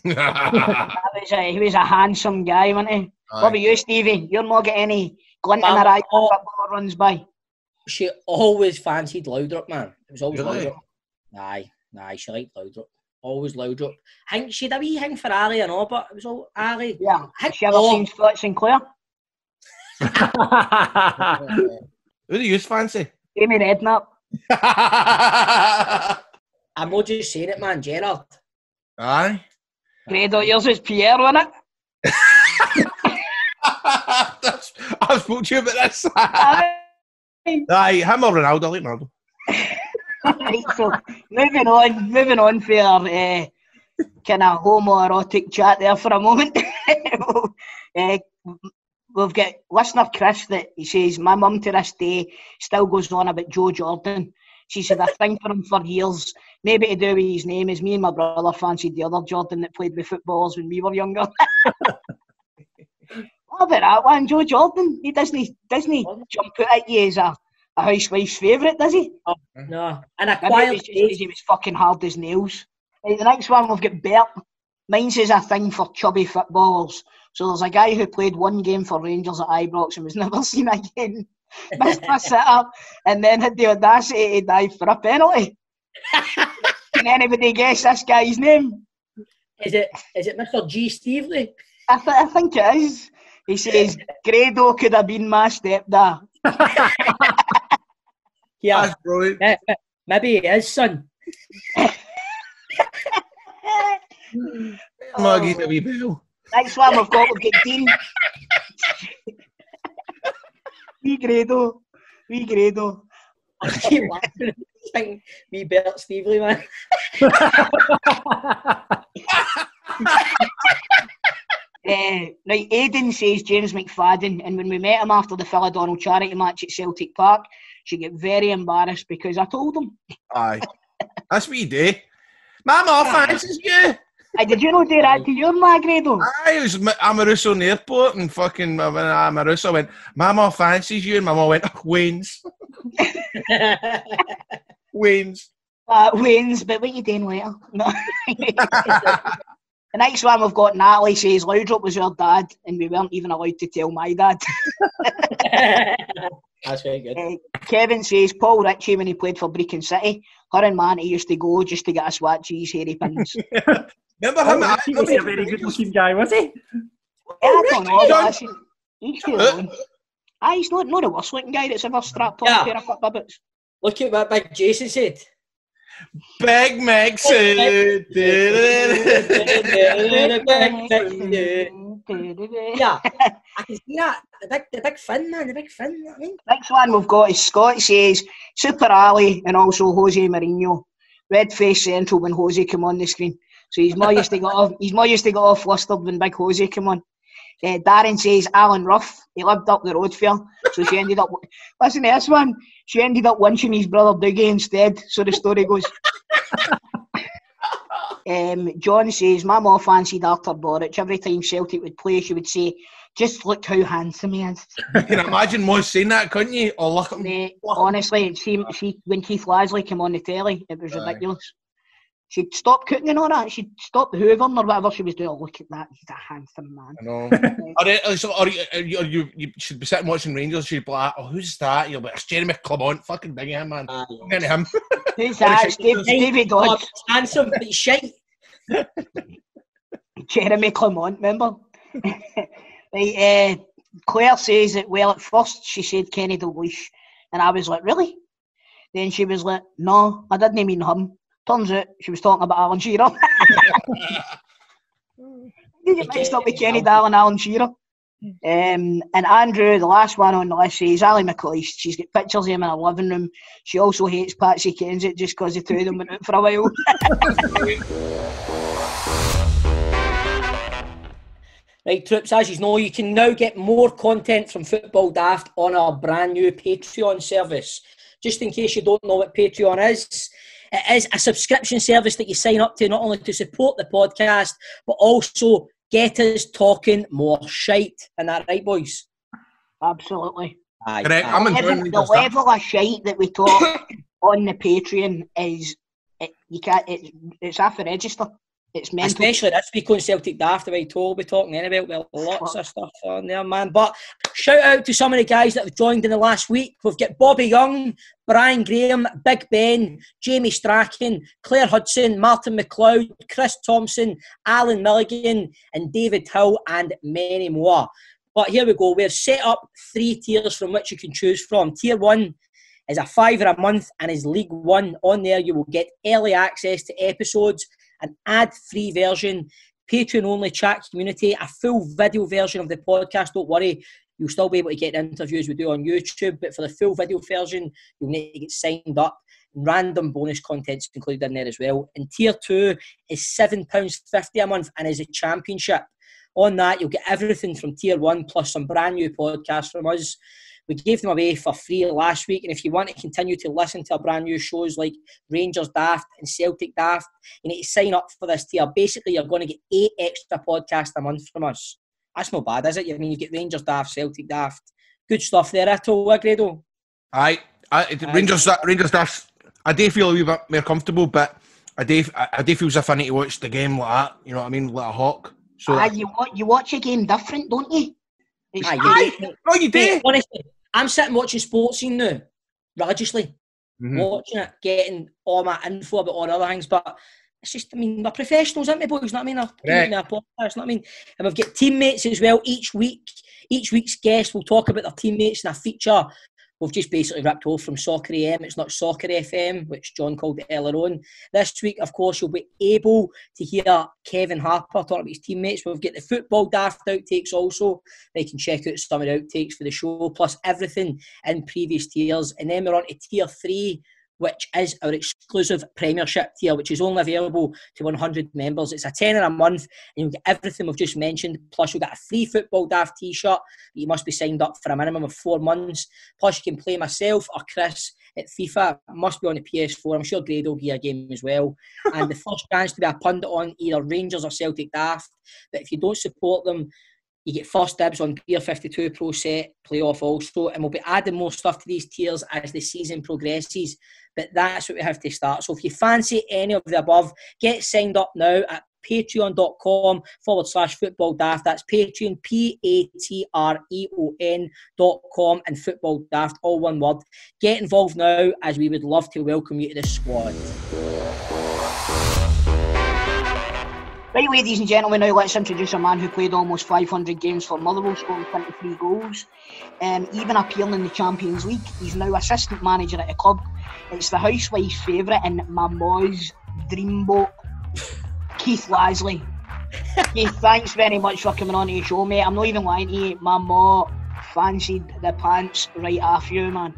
He was a handsome guy, wasn't he? What about you, Stevie? You're not getting any glint in her eye when football runs by. She always fancied Laudrup, man. It was always Really? Laudrup. Aye, she liked Laudrup. Always Laudrup. I think she had a wee thing for Ali and all, but it was all Ali. Yeah. Has she ever seen Scott Sinclair? Who do you use, Fancy? Jamie Redknapp. I'm not just saying it, man. Gerrard. Aye. Grado, yours is Pierre, wasn't it? I spoke to you about this. Aye. Aye, him or Ronaldo? I like Ronaldo. Right, so moving on for our kind of homoerotic chat there for a moment. We've got listener Chris that he says, my mum to this day still goes on about Joe Jordan. She said, I think for him for years, maybe to do with his name, as me and my brother fancied the other Jordan that played with footballers when we were younger. What about that one, Joe Jordan? He doesn't jump out at you as a housewife's favourite, does he? Oh, no. And a Maybe quiet it was just because he was fucking hard as nails. Right, the next one, we've got Bert. Mine says a thing for chubby footballers. So there's a guy who played one game for Rangers at Ibrox and was never seen again. Missed a sit-up and then had the audacity to dive for a penalty. Can anybody guess this guy's name? Is it Mr. G. Stevely? I think it is. He says, Grado could have been my stepdad. Yeah. That's brilliant. Maybe he is, son. Maggie, maybe Bill. Next one we've got Dean. Wee Grado. I keep laughing. Think me Bert Stevely, man. Right, Aidan says James McFadden, and when we met him after the Philadelphia charity match at Celtic Park, she got very embarrassed because I told him. Aye. That's what you do. Mama fancies you. Did you know do that to your ma, Grado? I was Amaruso in the airport and fucking Amaruso went, Mama fancies you, and Mama went, oh, Wayne's. Wayne's, but what you doing later? No. The next one we've got Natalie says Loudrup was your dad and we weren't even allowed to tell my dad. That's very good. Kevin says Paul Ritchie when he played for Brecon City, her and Manny used to go just to get a swatch of his hairy pins. Remember him? He was a very good looking guy, was he? I don't know, but he's too long. He's not the worst looking guy that's ever strapped on a pair of foot bibbits. Look at what Big Jason said. Big Mac said. Yeah, I can see that. The big fin, man. The big fin, you know what I mean? Next one we've got is Scott says Super Ali and also Jose Mourinho. Red face central when Jose came on the screen. So he's more used to get off flustered when Big Jose came on. Darren says Alan Ruff. He lived up the road for her, so she ended up. Listen to this one. She ended up lynching his brother Dougie instead. So the story goes. John says my mum fancied Arthur Boric. Every time Celtic would play, she would say, "Just look how handsome he is." You can imagine Mo saying that, couldn't you? Oh, look at him. Honestly, she when Keith Lasley came on the telly, it was ridiculous. She'd stop cooking and all that. She'd stop hoovering or whatever she was doing. Oh, look at that. He's a handsome man. I know. or you should be sitting watching Rangers. She'd be like, oh, who's that? You'll be like, it's Jeremy Clement. Fucking big him, man. Into him. Who's that? It's David Dodge. Handsome, but he's shite. Jeremy Clement, remember? Right, Claire says that, well, at first she said Kenny Dalglish. And I was like, really? Then she was like, no, I didn't mean him. Turns out she was talking about Alan Shearer. Did you mixed up with Kenny Dallin, Alan Shearer? And Andrew, the last one on the list, says Ali McLeish. She's got pictures of him in her living room. She also hates Patsy Kensit just because the two of them went out for a while. Right, troops, as you know, you can now get more content from Football Daft on our brand new Patreon service. Just in case you don't know what Patreon is, it is a subscription service that you sign up to not only to support the podcast, but also get us talking more shite. Isn't that right, boys? Absolutely. Aye. Correct. I'm enjoying the level of shite that we talk on the Patreon is, it's off the register. It's mental. Especially this week on Celtic Daft, the way we'll be talking anyway. Well, lots of stuff on there, man. But shout out to some of the guys that have joined in the last week. We've got Bobby Young, Brian Graham, Big Ben, Jamie Strachan, Claire Hudson, Martin McLeod, Chris Thompson, Alan Milligan, and David Hill, and many more. But here we go. We've set up 3 tiers from which you can choose from. Tier 1 is a £5 a month and is League One. On there, you will get early access to episodes, an ad-free version, Patreon-only chat community, a full video version of the podcast. Don't worry, you'll still be able to get the interviews we do on YouTube, but for the full video version, you'll need to get signed up. Random bonus content's included in there as well. And Tier 2 is £7.50 a month and is a championship. On that, you'll get everything from Tier 1 plus some brand new podcasts from us. We gave them away for free last week, and if you want to continue to listen to our brand new shows like Rangers Daft and Celtic Daft, you need to sign up for this tier. Basically, you're going to get 8 extra podcasts a month from us. That's not bad, is it? I mean, you get Rangers Daft, Celtic Daft. Good stuff there at all, Grado? Aye. Rangers Daft, I do feel a wee bit more comfortable, but I do feel as if I need to watch the game like that, you know what I mean, like a hawk. So you watch a game different, don't you? No, you do. Honestly, I'm sitting watching Sports Scene now, religiously, watching it, getting all my info about all the other things, but it's just, I mean, they're professionals, aren't they, boys? You know what I mean? They're doing their podcast, you know what I mean? And we've got teammates as well each week. Each week's guest will talk about their teammates in a feature. We've just basically ripped off from Soccer AM. It's not Soccer FM, which John called it earlier on. This week, of course, you'll be able to hear Kevin Harper talking about his teammates. We've got the Football Daft outtakes also. They can check out some of the outtakes for the show, plus everything in previous tiers. And then we're on to Tier 3, which is our exclusive Premiership tier, which is only available to 100 members. It's a £10 a month, and you'll get everything we've just mentioned. Plus, you'll get a free Football Daft t-shirt, but you must be signed up for a minimum of 4 months. Plus, you can play myself or Chris at FIFA. It must be on the PS4. I'm sure Grado will be a game as well. And the first chance to be a pundit on either Rangers or Celtic Daft. But if you don't support them, you get first dibs on Beer 52 Pro Set Playoff also, and we'll be adding more stuff to these tiers as the season progresses, but that's what we have to start. So if you fancy any of the above, get signed up now at patreon.com/Football Daft. That's Patreon, Patreon.com, and Football Daft, all one word. Get involved now, as we would love to welcome you to the squad. Right, ladies and gentlemen, now let's introduce a man who played almost 500 games for Motherwell, scoring 23 goals, even appearing in the Champions League. He's now assistant manager at the club. It's the housewife's favourite and my mom's dreamboat, Keith Lasley. Keith, thanks very much for coming on to the show, mate. I'm not even lying to you, my mom fancied the pants right off you, man.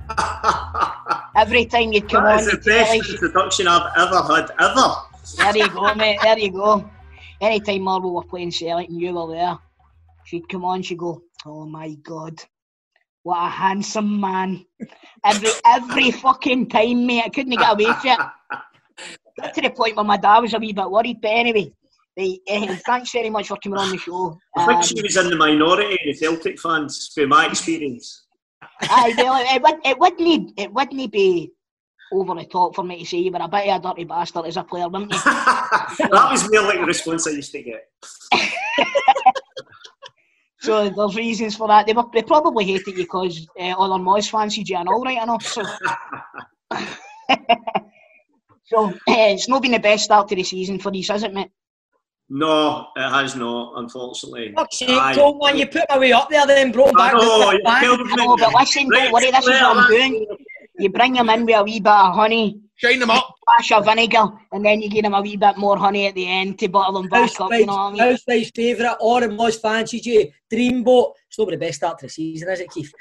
Every time you'd come on... That's the best introduction I've ever had, ever. There you go, mate, there you go. Anytime Motherwell were playing Celtic and you were there, she'd come on, she'd go, oh my God, what a handsome man. Every fucking time, mate, I couldn't get away from it. Got to the point where my dad was a wee bit worried, but anyway, thanks very much for coming on the show. I think she was in the minority, the Celtic fans, from my experience. Aye, well, it wouldn't be over the top for me to say you were a bit of a dirty bastard as a player, wouldn't you? That was more like the response I used to get. So there's reasons for that. They probably hated you because other Moss fancied you and all right enough. So, it's not been the best start to the season for these, has it, mate? No, it has not, unfortunately. Fuck's sake, Tom, man, you put my way up there then, bro. I know, but listen, don't worry, this is what I'm doing. You bring them in with a wee bit of honey, shine them up, splash of vinegar, and then you give them a wee bit more honey at the end to butter them back up, you know what I mean? Housewife's favourite, or it was fancied you, dreamboat. It's not the best start to the season, is it, Keith?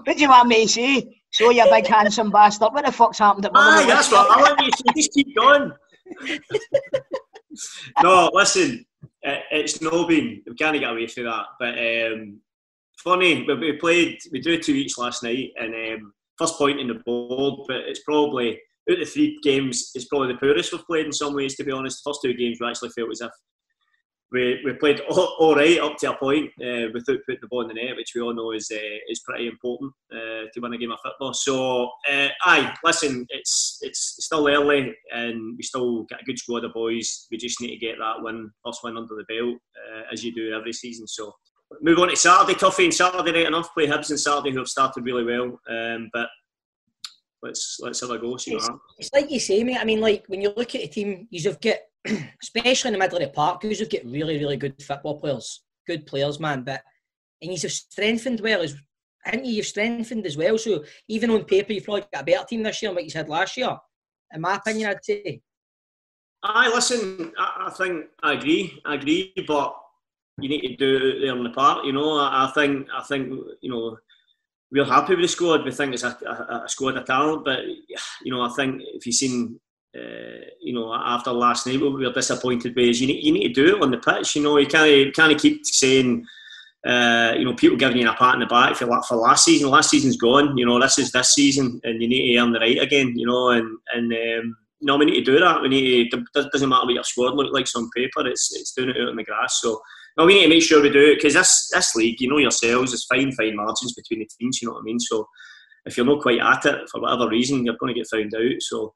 What do you want me to say? So you big handsome bastard, what the fuck's happened at Motherwell? Aye, that's what I want you to say, just keep going. No, listen, it's no been, we can't get away from that, but funny, we drew 2 each last night, and first point in the board, but it's probably, out of the 3 games, it's probably the poorest we've played in some ways, to be honest. The first 2 games we actually felt as if we played all right up to a point without putting the ball in the net, which we all know is pretty important to win a game of football. So, listen, it's still early, and we still got a good squad of boys. We just need to get that first win under the belt, as you do every season. So, move on to Saturday, toughie, and Saturday night enough. Play Hibs on Saturday, who have started really well. But let's have a go. See what happens. It's like you say, mate. I mean, like when you look at a team, you've got, especially in the middle of the park, you've got really, really good football players. good players, man. And you've strengthened well as. I think you've strengthened as well. So even on paper, you've probably got a better team this year than what you had last year. In my opinion, I'd say. Listen, I think I agree, but you need to do it there on the park. You know, I think you know, we're happy with the squad. We think it's a squad of talent, but you know, I think if you've seen, you know, after last night, what we were disappointed with is you need to do it on the pitch. You know, you can't keep saying. You know, people giving you a pat on the back for last season. Last season's gone. You know, this is this season, and you need to earn the right again. You know, and you know, we need to do that. We need to. It doesn't matter what your squad looks like on paper. It's doing it out on the grass. So, no, we need to make sure we do it because this league, you know yourselves, is fine margins between the teams. You know what I mean? So, if you're not quite at it for whatever reason, you're going to get found out. So.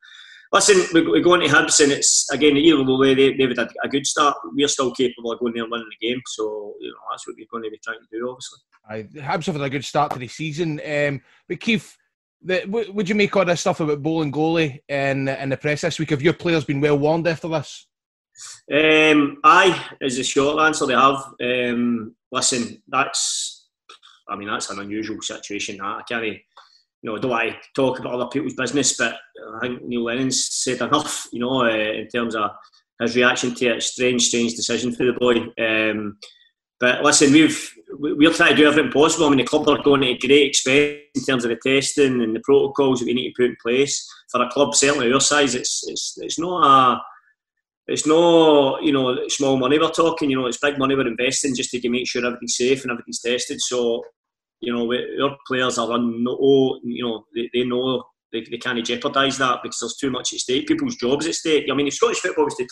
Listen, we go into Hibs and it's, again, either way, they've had a good start. We're still capable of going there and winning the game. So, you know, that's what we're going to be trying to do, obviously. Hibs have had a good start to the season. But Keith, would you make all this stuff about Bolingoli in the press this week? Have your players been well warned after this? Aye, is the short answer they have. Listen, that's an unusual situation. I can't... You know, I don't want to talk about other people's business, but I think Neil Lennon's said enough, you know, in terms of his reaction to it. Strange decision for the boy. But listen, we're trying to do everything possible. I mean, the club are going at great expense in terms of the testing and the protocols that we need to put in place. For a club, certainly our size, it's no, you know, small money we're talking. You know, it's big money we're investing just to make sure everything's safe and everything's tested. So, you know, our players are you know, they know they can't jeopardise that because there's too much at stake. People's jobs at stake. I mean, if Scottish football was to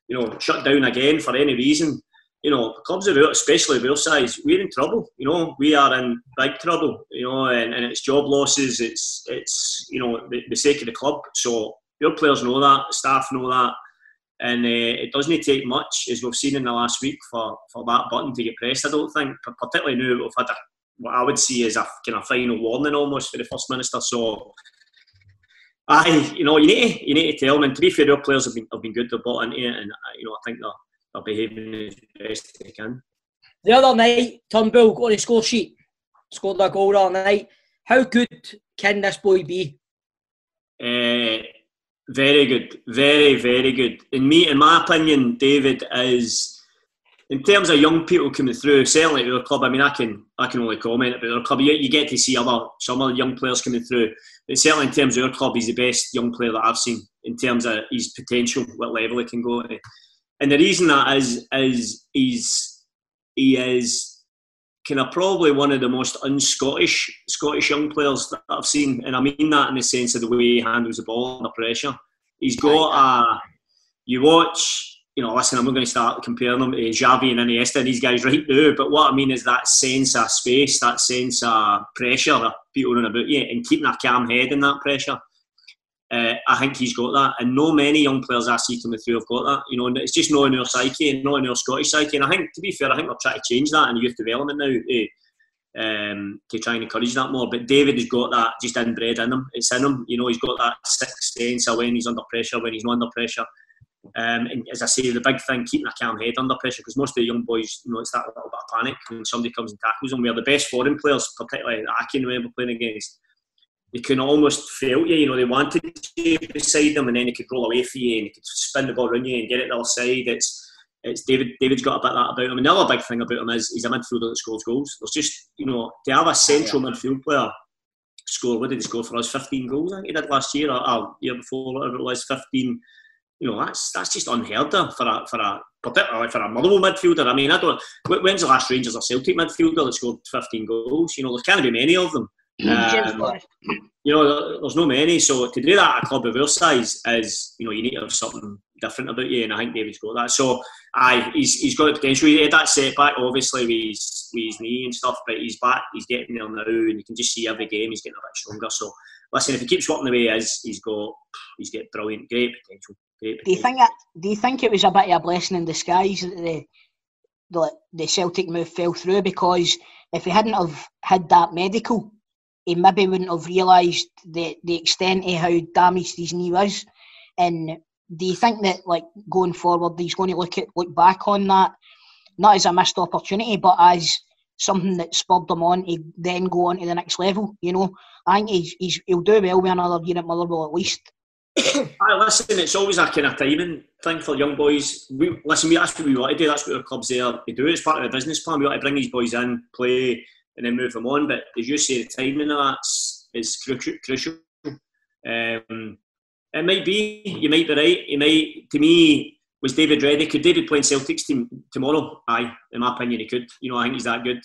you know, shut down again for any reason, you know, clubs are out, especially of our size, we're in trouble. You know, we are in big trouble. You know, and it's job losses. It's you know, the sake of the club. So our players know that, staff know that, and it doesn't take much, as we've seen in the last week, for that button to get pressed. I don't think, particularly now we've had what I would see as a kind of final warning almost for the First Minister. So, you know, you need to tell them. And to be fair, our players have been good. They've bought into it, and you know, I think they're behaving as best they can. The other night, Turnbull got on the score sheet, scored a goal the other night. How good can this boy be? Very good, very, very good. In my opinion, David is. In terms of young people coming through, certainly at our club, I mean, I can only comment about our club. You get to see some other young players coming through. But certainly in terms of our club, he's the best young player that I've seen in terms of his potential, what level he can go to. And the reason that is he is kind of probably one of the most un-Scottish Scottish young players that I've seen. And I mean that in the sense of the way he handles the ball under pressure. He's got you watch... You know, listen, I'm not going to start comparing them to Xavi and Iniesta and these guys right now, but what I mean is that sense of space, that sense of pressure that people run about you, and keeping a calm head in that pressure. I think he's got that, and no many young players I see coming through have got that. You know, and it's just not in our psyche, and not in our Scottish psyche. And I think, to be fair, I think we're trying to change that in youth development now to try and encourage that more. But David has got that just inbred in him. It's in him. You know, he's got that sixth sense of when he's under pressure, when he's not under pressure. And as I say, the big thing, keeping a calm head under pressure, because most of the young boys, you know, it's that little bit of panic when somebody comes and tackles them. We're the best foreign players, particularly that I can remember playing against. They can almost feel you, you know, they wanted you beside them, and then they could roll away for you, and they could spin the ball around you and get it the other side. It's David's got a bit of that about him. And the other big thing about him is he's a midfielder that scores goals. There's just, you know, to have a central midfield player score, what did he score for us? 15 goals, I think he did last year, or year before, whatever it was, 15. You know, that's just unheard of for a particularly for a Motherwell midfielder. I mean, when's the last Rangers or Celtic midfielder that scored 15 goals? You know, there can't be many of them. You know, there's no many. So to do that at a club of our size is, you know, you need to have something different about you, and I think David's got that. So, he's got the potential. He had that setback, obviously, with his knee and stuff, but he's back. He's getting there now, and you can just see every game he's getting a bit stronger. So, listen, if he keeps working the way he is, he's got brilliant, great potential. Do you think it was a bit of a blessing in disguise that the Celtic move fell through? Because if he hadn't have had that medical, he maybe wouldn't have realised the extent of how damaged his knee was. And do you think that, like, going forward, he's going to look back on that not as a missed opportunity, but as something that spurred him on to then go on to the next level. You know, I think he'll do well with another year at Motherwell at least. Listen, it's always a kind of timing thing for young boys. That's what we want to do. That's what our club's there to do. It's part of the business plan. We want to bring these boys in, play, and then move them on. But as you say, the timing of that is crucial. It might be. You might be right. He might. To me, was David ready? Could David play in Celtic's team tomorrow? Aye, in my opinion, he could. You know, I think he's that good.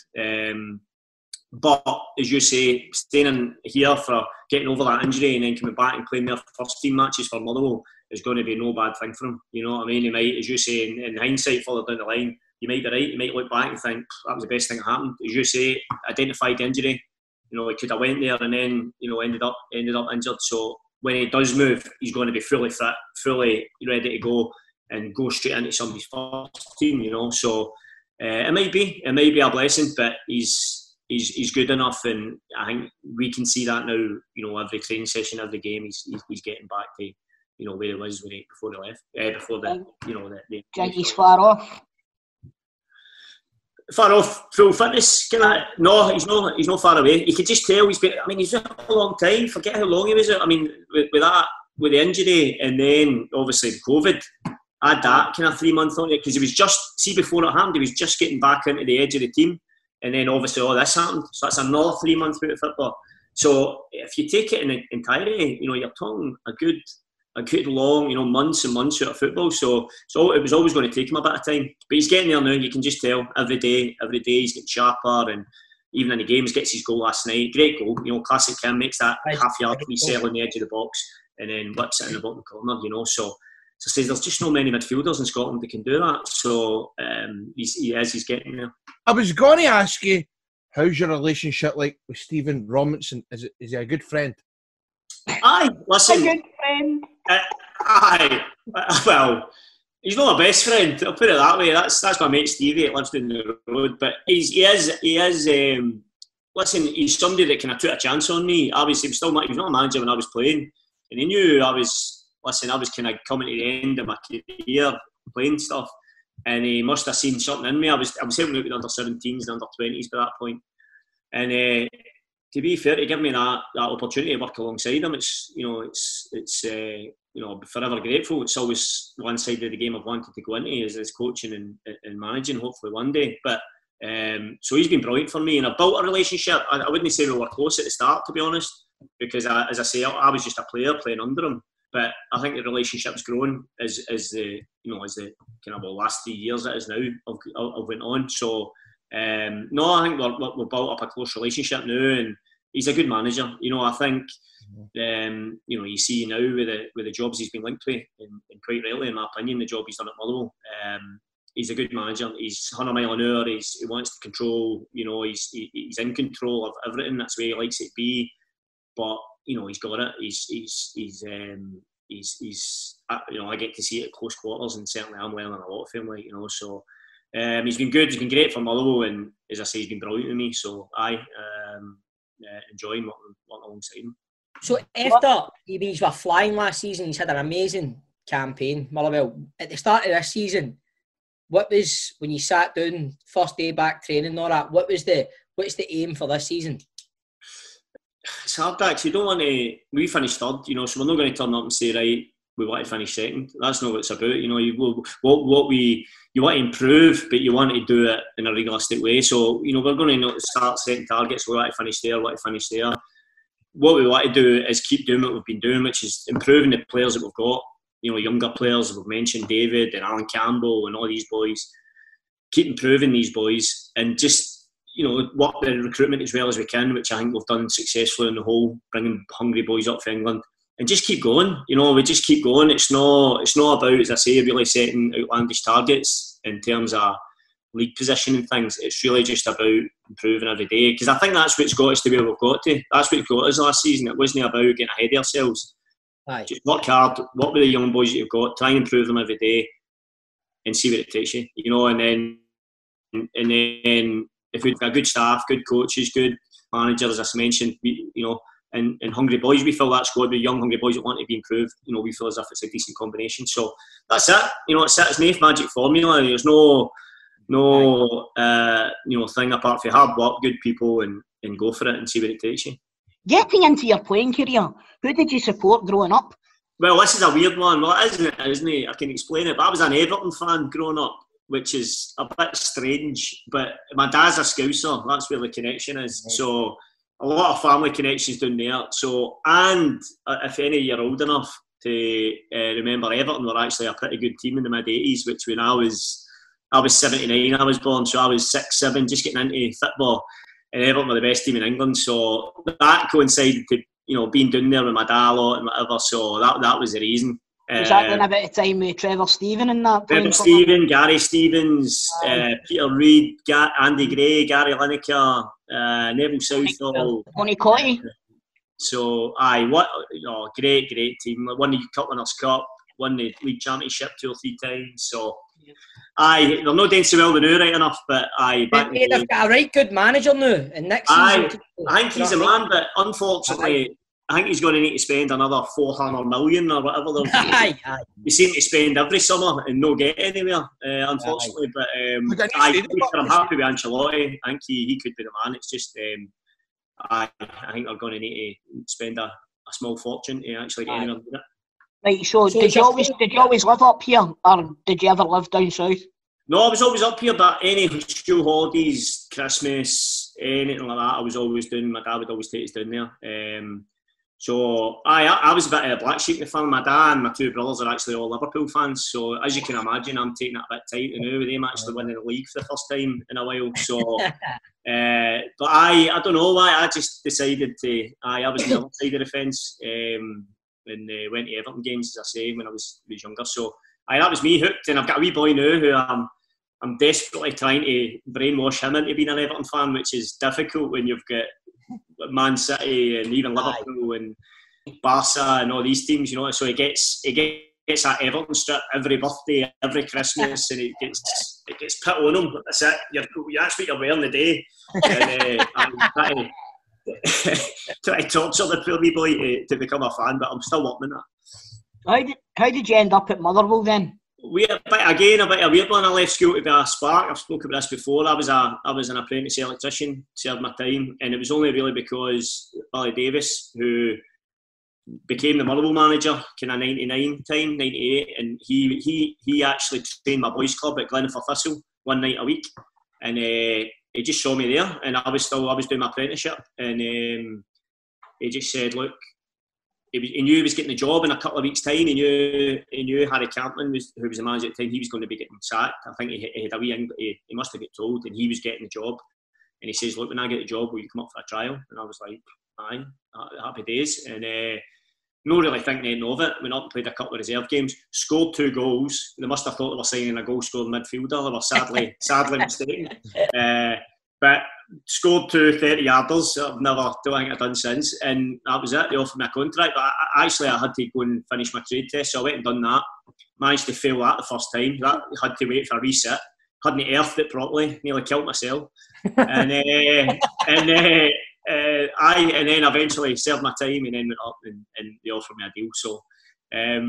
But as you say, staying in here for getting over that injury and then coming back and playing their first team matches for Motherwell is going to be no bad thing for him. You know what I mean? He might, as you say, in hindsight, further down the line, you might be right. You might look back and think that was the best thing that happened. As you say, identified the injury. You know, he could have went there and then, you know, ended up injured. So when he does move, he's going to be fully fit, fully ready to go and go straight into somebody's first team. You know, so it might be a blessing, but he's good enough, and I think we can see that now. You know, every training session, every game, he's getting back to, you know, where he was before he left. Before the, you know, the think he's far off. Far off full fitness? No, he's not far away. You could just tell he's been. I mean, he's out a long time. Forget how long he was out. I mean, with the injury, and then obviously COVID, I had that kind of 3 months on it because he was just before it happened, he was just getting back into the edge of the team. And then obviously all this happened, so that's another 3 months out of football. So if you take it in entirety, you know, you're talking a good long, you know, months and months out of football. So it was always going to take him a bit of time, but he's getting there now. You can just tell every day he's getting sharper, and even in the games, gets his goal last night. Great goal, you know, classic him, makes that half-yard free-cell on the edge of the box, and then whips it in the bottom corner. You know, so there's just not many midfielders in Scotland that can do that. So he's getting there. I was going to ask you, how's your relationship like with Steven Robinson? Is he a good friend? Aye, listen. A good friend. Aye. Well, he's not my best friend. I'll put it that way. That's my mate Stevie that lives down the road. But he is. Listen, he's somebody that kind of took a chance on me. Obviously, he was not a manager when I was playing, and he knew I was kind of coming to the end of my career playing stuff. And he must have seen something in me. I was helping out with under 17s and under 20s by that point. And to be fair, to give me that opportunity to work alongside him, it's forever grateful. It's always one side of the game I've wanted to go into is coaching and managing, hopefully one day. But so he's been brilliant for me, and I've built a relationship. I wouldn't say we were close at the start, to be honest, because as I say, I was just a player playing under him. But I think the relationship's grown as the kind of last 3 years it is now of went on. So no, I think we're built up a close relationship now, and he's a good manager. You know, I think you know, you see now with the jobs he's been linked with, and quite rightly, in my opinion, the job he's done at Motherwell. He's a good manager. He's 100 mile an hour. He wants to control. You know, he's in control of everything. That's the way he likes it to be. But you know, he's got it. He's you know, I get to see it at close quarters, and certainly I'm learning a lot from him, like, you know. So he's been good. He's been great for Motherwell, and as I say, he's been brilliant with me. So I enjoying working alongside him. So after you were flying last season, he's had an amazing campaign, Motherwell. At the start of this season, what was, when you sat down, first day back training and all that, what's the aim for this season? It's hard, actually. You don't want to. We finished third, you know, so we're not going to turn up and say, right, we want to finish second. That's not what it's about. You know, you want to improve, but you want to do it in a realistic way. So, you know, we're going to start setting targets. We want to finish there. What we want to do is keep doing what we've been doing, which is improving the players that we've got. You know, younger players. We've mentioned David and Alan Campbell and all these boys. Keep improving these boys, and just, you know, work the recruitment as well as we can, which I think we've done successfully on the whole, bringing hungry boys up for England, and just keep going. You know, we just keep going. It's not about, as I say, really setting outlandish targets in terms of league position and things. It's really just about improving every day, because I think that's what's got us to where we've got to. That's what got us last season. It wasn't about getting ahead of ourselves. Aye. Just work hard, work with the young boys that you've got, try and improve them every day, and see where it takes you. You know, and then if we've got good staff, good coaches, good managers, as I mentioned, you know, and hungry boys, we fill that squad with young hungry boys that want to be improved. You know, we feel as if it's a decent combination. So that's it. You know, it's no magic formula. There's no no thing apart from hard work, good people, and go for it and see where it takes you. Getting into your playing career, who did you support growing up? Well, this is a weird one. Well, isn't it? I can explain it. But I was an Everton fan growing up, which is a bit strange. But my dad's a Scouser. That's where the connection is. Right. So a lot of family connections down there. So, and if any of you are old enough to remember, Everton were actually a pretty good team in the mid-80s, which when I was 79, I was born. So I was 6, 7, just getting into football. And Everton were the best team in England. So that coincided to, being down there with my dad a lot and whatever. So that was the reason. Was that then a bit of time with Trevor Stephen and that? Trevor Stephen, Gary Stevens, Peter Reid, Andy Gray, Gary Lineker, Neville Southall. Tony Cotty. So, great team. Won the Cup Winners' Cup, won the League Championship 2 or 3 times. So, they're not doing so well now, right enough, but they've got a right good manager now, and next season. I think he's a man, but unfortunately, I think he's going to need to spend another 400 million or whatever. They seem to spend every summer and not get anywhere, unfortunately. But I'm happy with Ancelotti. I think he could be the man. It's just I think they're going to need to spend a small fortune to actually get anywhere with it. Right, so did you always live up here, or did you ever live down south? No, I was always up here, but any school holidays, Christmas, anything like that, I was always doing. My dad would always take us down there. So I was a bit of a black sheep in the family. My dad and my 2 brothers are actually all Liverpool fans. So as you can imagine, I'm taking it a bit tight now with them actually winning the league for the first time in a while. So, but I don't know why. I just decided to. I was on the other side of the fence. And went to Everton games, as I say, when I was younger. So that was me hooked, and I've got a wee boy now who I'm desperately trying to brainwash him into being an Everton fan, which is difficult when you've got Man City and even Liverpool and Barca and all these teams, So he gets that Everton strip every birthday, every Christmas, and it gets put on him. That's it. That's what you're wearing the day. And I'm try to torture the poor wee boy to become a fan, but I'm still working on that. How did you end up at Motherwell then? A bit of a weird one. I left school to be a spark. I've spoken about this before. I was an apprentice electrician, served my time, and it was only really because Billy Davis, who became the Motherwell manager kind of 99 time, 98, and he actually trained my boys club at Glenford Thistle one night a week, and he just saw me there, and I was doing my apprenticeship, and he just said, look, he knew he was getting the job in a couple of weeks' time. He knew Harry Campman, who was the manager at the time, he was going to be getting sacked. I think he had a wee, he must have got told, and he was getting the job. And he says, look, when I get the job, will you come up for a trial? And I was like, aye, happy days. And not really thinking anything of it. Went up and played a couple of reserve games, scored 2 goals. They must have thought they were signing a goal-scoring midfielder. They were sadly mistaken. But scored 2 30-yarders. Don't think I've done since. And that was it. They offered me a contract. But I had to go and finish my trade test. So I went and done that. Managed to fail that the first time. That had to wait for a reset. Hadn't earthed it properly. Nearly killed myself. And then eventually served my time and then went up and they offered me a deal. So a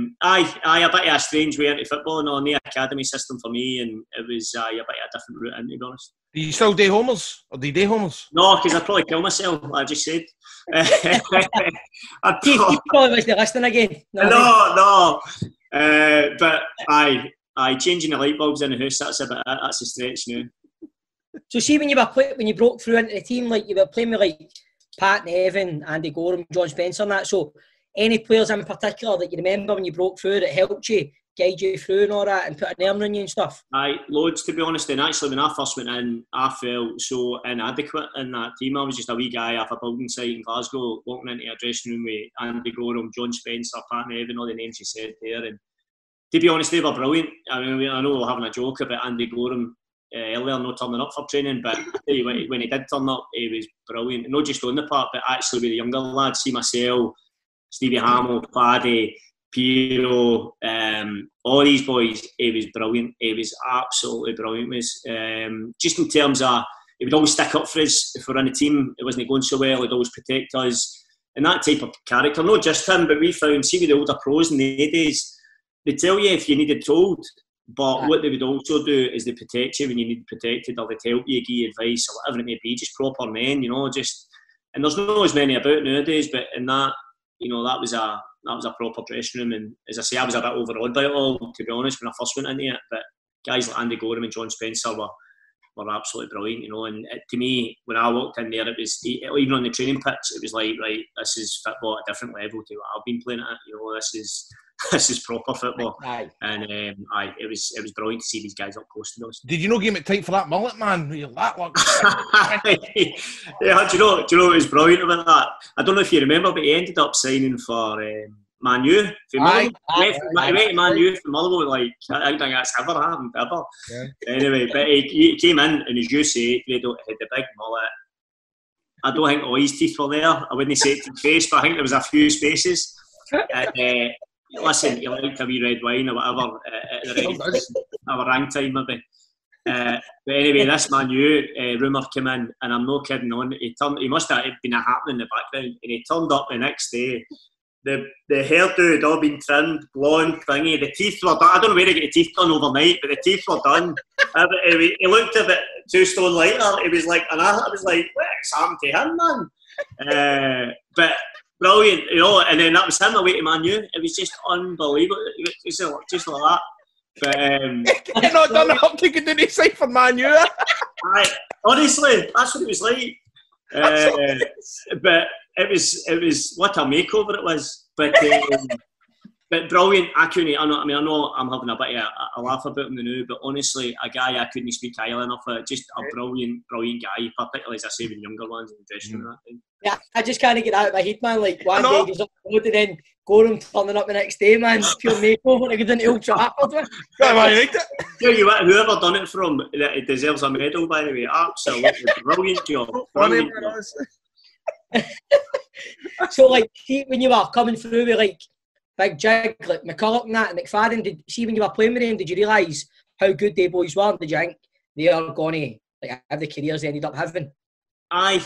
bit of a strange way into football and on the academy system for me, and it was a bit of a different route in, to be honest. Do you still day homers? Or do you day homers? No, because I'd probably kill myself, like I just said. He probably wasn't listening again. No. But changing the light bulbs in the house, that's a stretch now. So see, when you broke through into the team, like you were playing with like Pat Nevin, Andy Goram, John Spencer and that, so any players in particular that you remember when you broke through that helped you, guide you through and all that and put an arm on you and stuff? Aye, loads, to be honest. And actually when I first went in, I felt so inadequate in that team. I was just a wee guy off a building site in Glasgow, walking into a dressing room with Andy Goram, John Spencer, Pat Nevin, all the names you said there. And to be honest, they were brilliant. I mean, I know we were having a joke about Andy Goram earlier not turning up for training, but I tell you what, when he did turn up, he was brilliant. Not just on the park, but actually with the younger lads, see myself, Stevie Hamill, Paddy, Piero, all these boys, he was brilliant. He was absolutely brilliant. Just in terms of, he would always stick up for us if we're in a team, it wasn't going so well, he'd always protect us. And that type of character, not just him, but we found, see with the older pros in the days, they tell you if you needed told, But what they would also do is they protect you when you need protected, or they help you, give you advice, or whatever it may be. Just proper men, and there's not as many about nowadays. But in that, that was a proper dressing room. And as I say, I was a bit overawed by it all, to be honest, when I first went into it. But guys like Andy Goram and John Spencer were absolutely brilliant, And to me, when I walked in there, it was even on the training pitch, it was like, right, this is football at a different level to what I've been playing at. This is proper football. Aye. And it was brilliant to see these guys up close to us. Did you not give it tight for that mullet, man? That one. Yeah, do you know what was brilliant about that? I don't know if you remember, but he ended up signing for Man U. He went to Man U from Motherwell. Like, I don't think that's ever happened, ever. Yeah. Anyway, but he came in, and as you say, Grado had the big mullet. I don't think all his teeth were there. I wouldn't say it to his face, but I think there was a few spaces. Listen, you like a wee red wine or whatever at the our rank time maybe. But anyway, this Man U rumour came in, and I'm not kidding on. He must have been a happening in the background, and he turned up the next day. The hairdo had all been trimmed, blonde thingy. The teeth were done. I don't know where he got the teeth done overnight, but the teeth were done. He looked a bit 2 stone lighter. It was like, and I was like, what's happened to him, man? But brilliant, and then that was him away to Man U. It was just unbelievable. It was just like that. But you're not done the uptick and didn't say for Man U. Honestly, that's what it was like. But it was what a makeover it was. But brilliant. I know I'm having a bit of a laugh about him now, but honestly, a guy I couldn't speak highly enough of. Just a brilliant guy, particularly as I say with younger ones in the dressing room. Yeah, I just can't get out of my head, man. Like, one day he's up the road and then Goram turning up the next day, man. Pure makeover to get into Old Trafford with. Tell you what, whoever done it from, it deserves a medal, by the way. Absolutely brilliant job. Brilliant job. So, like, see, when you were coming through with, like, big jig, like McCulloch and that, and McFadden, see when you were playing with them, did you realise how good they boys were? Did you think they are going to have the careers they ended up having? I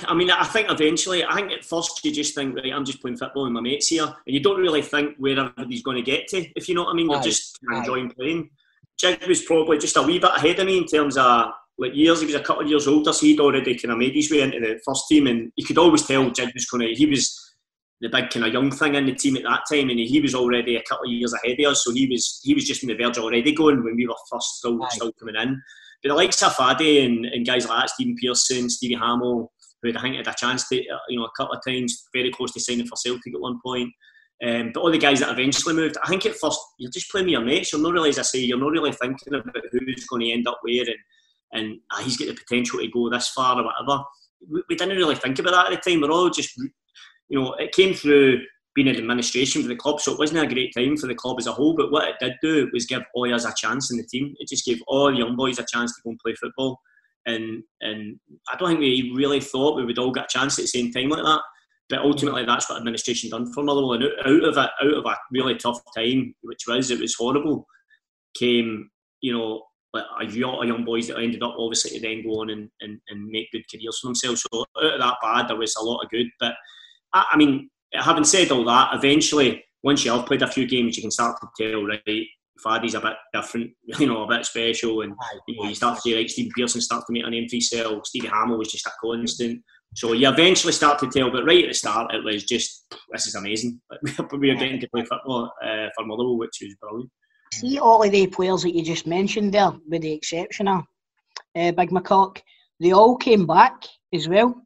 think eventually, at first you just think, right, I'm just playing football with my mates here, and you don't really think where everybody's going to get to, if you know what I mean. You're just enjoying playing. Jig was probably just a wee bit ahead of me in terms of like years. He was a couple of years older, so he'd already kind of made his way into the first team, and you could always tell Jig was he was the big kind of young thing in the team at that time, and he was already a couple of years ahead of us, so he was just on the verge already going when we were first still coming in. But the likes of Faddy and guys like that, Stephen Pearson, Stevie Hamill, who I think had a chance to, a couple of times, very close to signing for Celtic at one point. But all the guys that eventually moved, I think at first you're just playing with your mates. You're not really, as I say, you're not really thinking about who's going to end up where and he's got the potential to go this far or whatever. We didn't really think about that at the time. We're all just, it came through being in administration for the club, so it wasn't a great time for the club as a whole. But what it did do was give all of us a chance in the team. It just gave all the young boys a chance to go and play football. And I don't think we really thought we would all get a chance at the same time like that. But ultimately, that's what administration done for Motherwell. And out of a really tough time, it was horrible, came, like a young boys that ended up obviously to then go on and make good careers for themselves. So out of that bad, there was a lot of good. But I mean, having said all that, eventually, once you have played a few games, you can start to tell, right, Faddy's a bit different, a bit special, and you start to see, right, Stephen Pearson starts to make a name for himself. Stevie Hamill was just a constant. So you eventually start to tell, but right at the start, it was just, this is amazing. We were getting to play football for Motherwell, which was brilliant. See all of the players that you just mentioned there, with the exception of Big McCulloch, they all came back as well.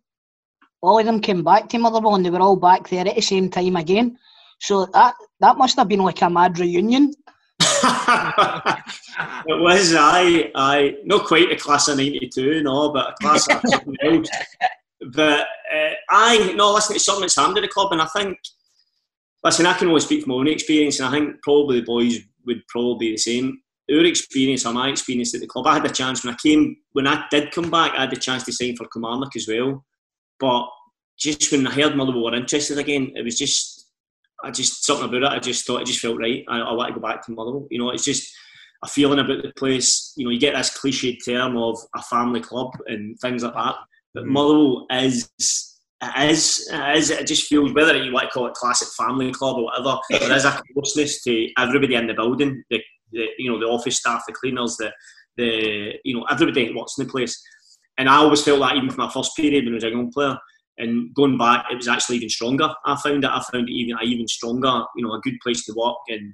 All of them came back to Motherwell, and they were all back there at the same time again. So that must have been like a mad reunion. It was, I not quite a class of 92, no, but a class of something else. But listen, it's something that's happened at the club, and I think, listen, I can only speak from my own experience, and I think probably the boys would probably be the same. Our experience, or my experience at the club, I had the chance when I did come back, I had the chance to sign for Kilmarnock as well. But just when I heard Motherwell were interested again, it was just, something about it, I just thought, it just felt right. I want to go back to Motherwell. It's just a feeling about the place. You get this cliched term of a family club and things like that. But Motherwell it just feels, whether you want to call it classic family club or whatever, there is a closeness to everybody in the building. The the office staff, the cleaners, the everybody that works in the place. And I always felt that even from my first period when I was a young player. And going back, it was actually even stronger. I found it even stronger. A good place to work and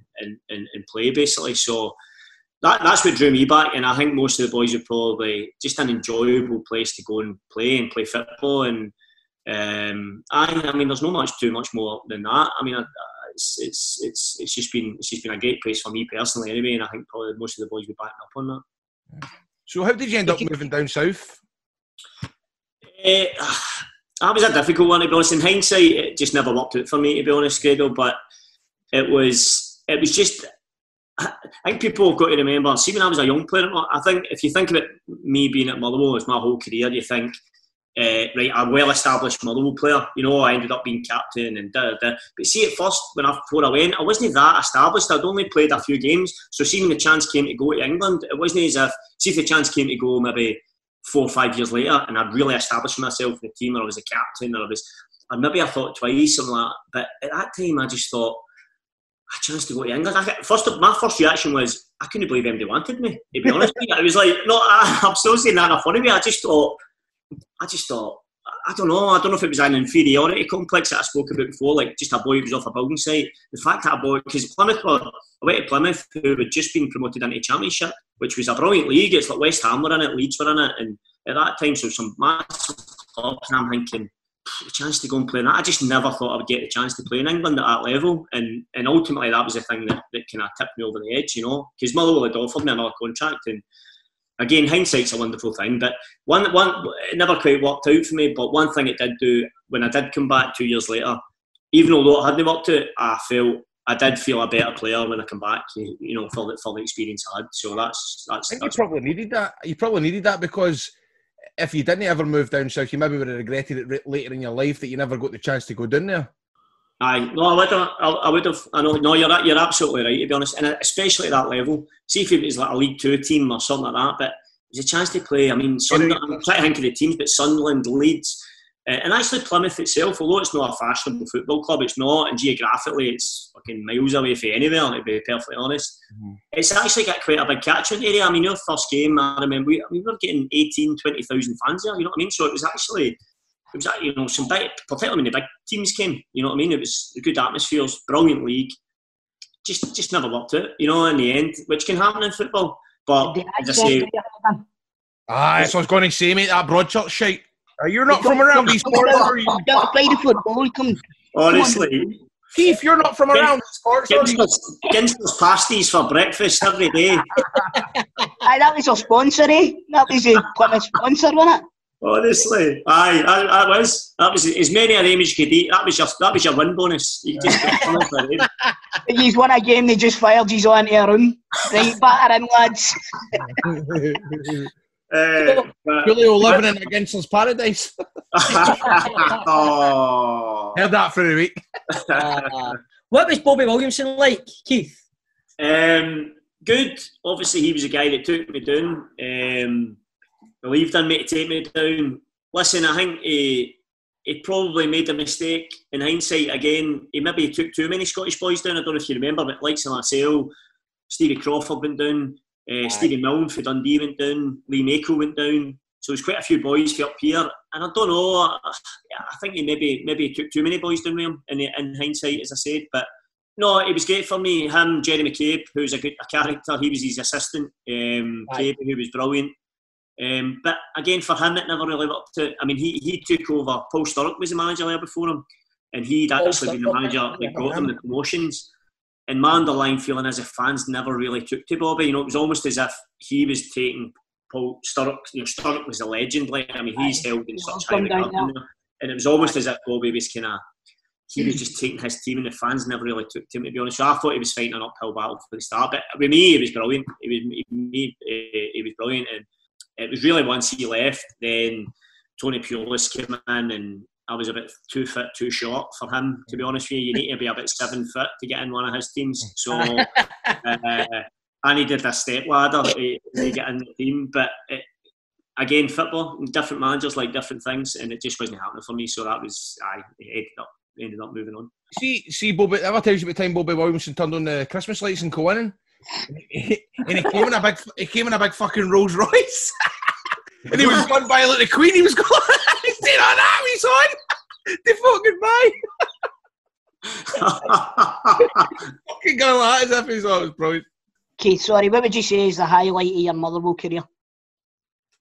play basically. So that's what drew me back. And I think most of the boys were probably just an enjoyable place to go and play football. And I mean, there's not too much more than that. I mean, it's just been a great place for me personally anyway. And I think probably most of the boys were backing up on that. So how did you end up moving down south? That was a difficult one, to be honest. In hindsight, it just never worked out for me, to be honest, Grado. But it was just. I think people have got to remember. See, when I was a young player, I think if you think about me being at Motherwell as my whole career, you think, right, a well-established Motherwell player. I ended up being captain and da. But see, at first, before I went, I wasn't that established. I'd only played a few games. So, see, when the chance came to go to England, it wasn't as if. See, if the chance came to go maybe 4 or 5 years later, and I'd really established myself in the team, or I was a captain, or I thought twice, something like that. But at that time, I just thought, a chance to go to England. My first reaction was, I couldn't believe anybody wanted me, to be honest with you. It was like, no, I'm so saying that in a funny way. I just thought, I don't know if it was an inferiority complex that I spoke about before, like just a boy who was off a building site. The fact that because Plymouth, I went to Plymouth, who had just been promoted into Championship, which was a brilliant league. It's like West Ham were in it, Leeds were in it, and at that time, so some massive clubs, and I'm thinking, the chance to go and play in that. I just never thought I would get the chance to play in England at that level, and ultimately that was the thing that kind of tipped me over the edge, because Motherwell had offered me another contract, and again, hindsight's a wonderful thing, but one it never quite worked out for me. But one thing it did do, when I did come back 2 years later, even although it hadn't worked out, I did feel a better player when I come back, for the experience I had. So that's. I think you probably needed that. You probably needed that, because if you didn't ever move down south, you maybe would have regretted it later in your life that you never got the chance to go down there. Aye, no, I would have. I know. No, you're absolutely right, to be honest, and especially at that level. See if it was like a League Two team or something like that, but it was a chance to play. I mean, Sunderland, I'm trying to think of the teams, but Sunderland, Leeds, and actually Plymouth itself, although it's not a fashionable football club, it's not, and geographically it's fucking miles away from anywhere, to be perfectly honest. Mm-hmm. It's actually got quite a big catchment area. I mean, your first game, I remember, we were getting 18,000, 20,000 fans there, you know what I mean? So it was some big, particularly when the big teams came, you know what I mean? It was a good atmospheres, brilliant league. Just never worked out, in the end, which can happen in football. But as I say, that's what I was going to say, mate. That Broadchurch shite. You're not from around these parts, are you? Don't play the football. Honestly, Keith, you're not from around these parts, are you? Ginster's pasties for breakfast every day. Aye, that was our sponsor, eh? That was a Plymouth sponsor, wasn't it? Honestly, aye, that was as many of them as you could eat. That was your win bonus. You just He's won a game. They just fired you onto a room. Right, batter in, lads. Julio living in a Gangster's paradise. Oh. Heard that for a week. What was Bobby Williamson like, Keith? Good. Obviously, he was a guy that took me down. Believed in me to take me down. Listen, I think he probably made a mistake in hindsight. Again, he maybe took too many Scottish boys down. I don't know if you remember, but likes of myself, Stevie Crawford went down, Stevie Milne for Dundee went down, Lee Mako went down. So there's quite a few boys for up here, and I don't know. I think he maybe took too many boys down with him in hindsight, as I said. But no, it was great for me. Him, Jerry McCabe, who's a character. He was his assistant. Cabe, who was brilliant. But again, for him, it never really worked out. I mean, he took over. Paul Sturrock was the manager there before him, and he'd actually been the manager that got them the promotions. And my underlying feeling is if fans never really took to Bobby, it was almost as if he was taking Paul Sturrock. Sturrock was a legend. I mean, he's held in such high regard, and it was almost as if Bobby was he was just taking his team, and the fans never really took to him, to be honest. So I thought he was fighting an uphill battle for the start, but with me, he was brilliant. He was brilliant, and it was really once he left, then Tony Pulis came in, and I was a bit too fit, too short for him, to be honest with you. You need to be about 7 foot to get in one of his teams. So I needed a step ladder to get in the team. But again, football, different managers like different things, and it just wasn't happening for me. So that was, ended up moving on. See, Bobby, ever tells you about the time Bobby Williamson turned on the Christmas lights in Coinning? and he came in a big fucking Rolls Royce. And he was going by like the Queen. He was going, he's saying, "Oh, that he's on the fucking bye." Fucking going like that as if he thought it was brilliant. Okay, sorry, what would you say is the highlight of your Motherwell career?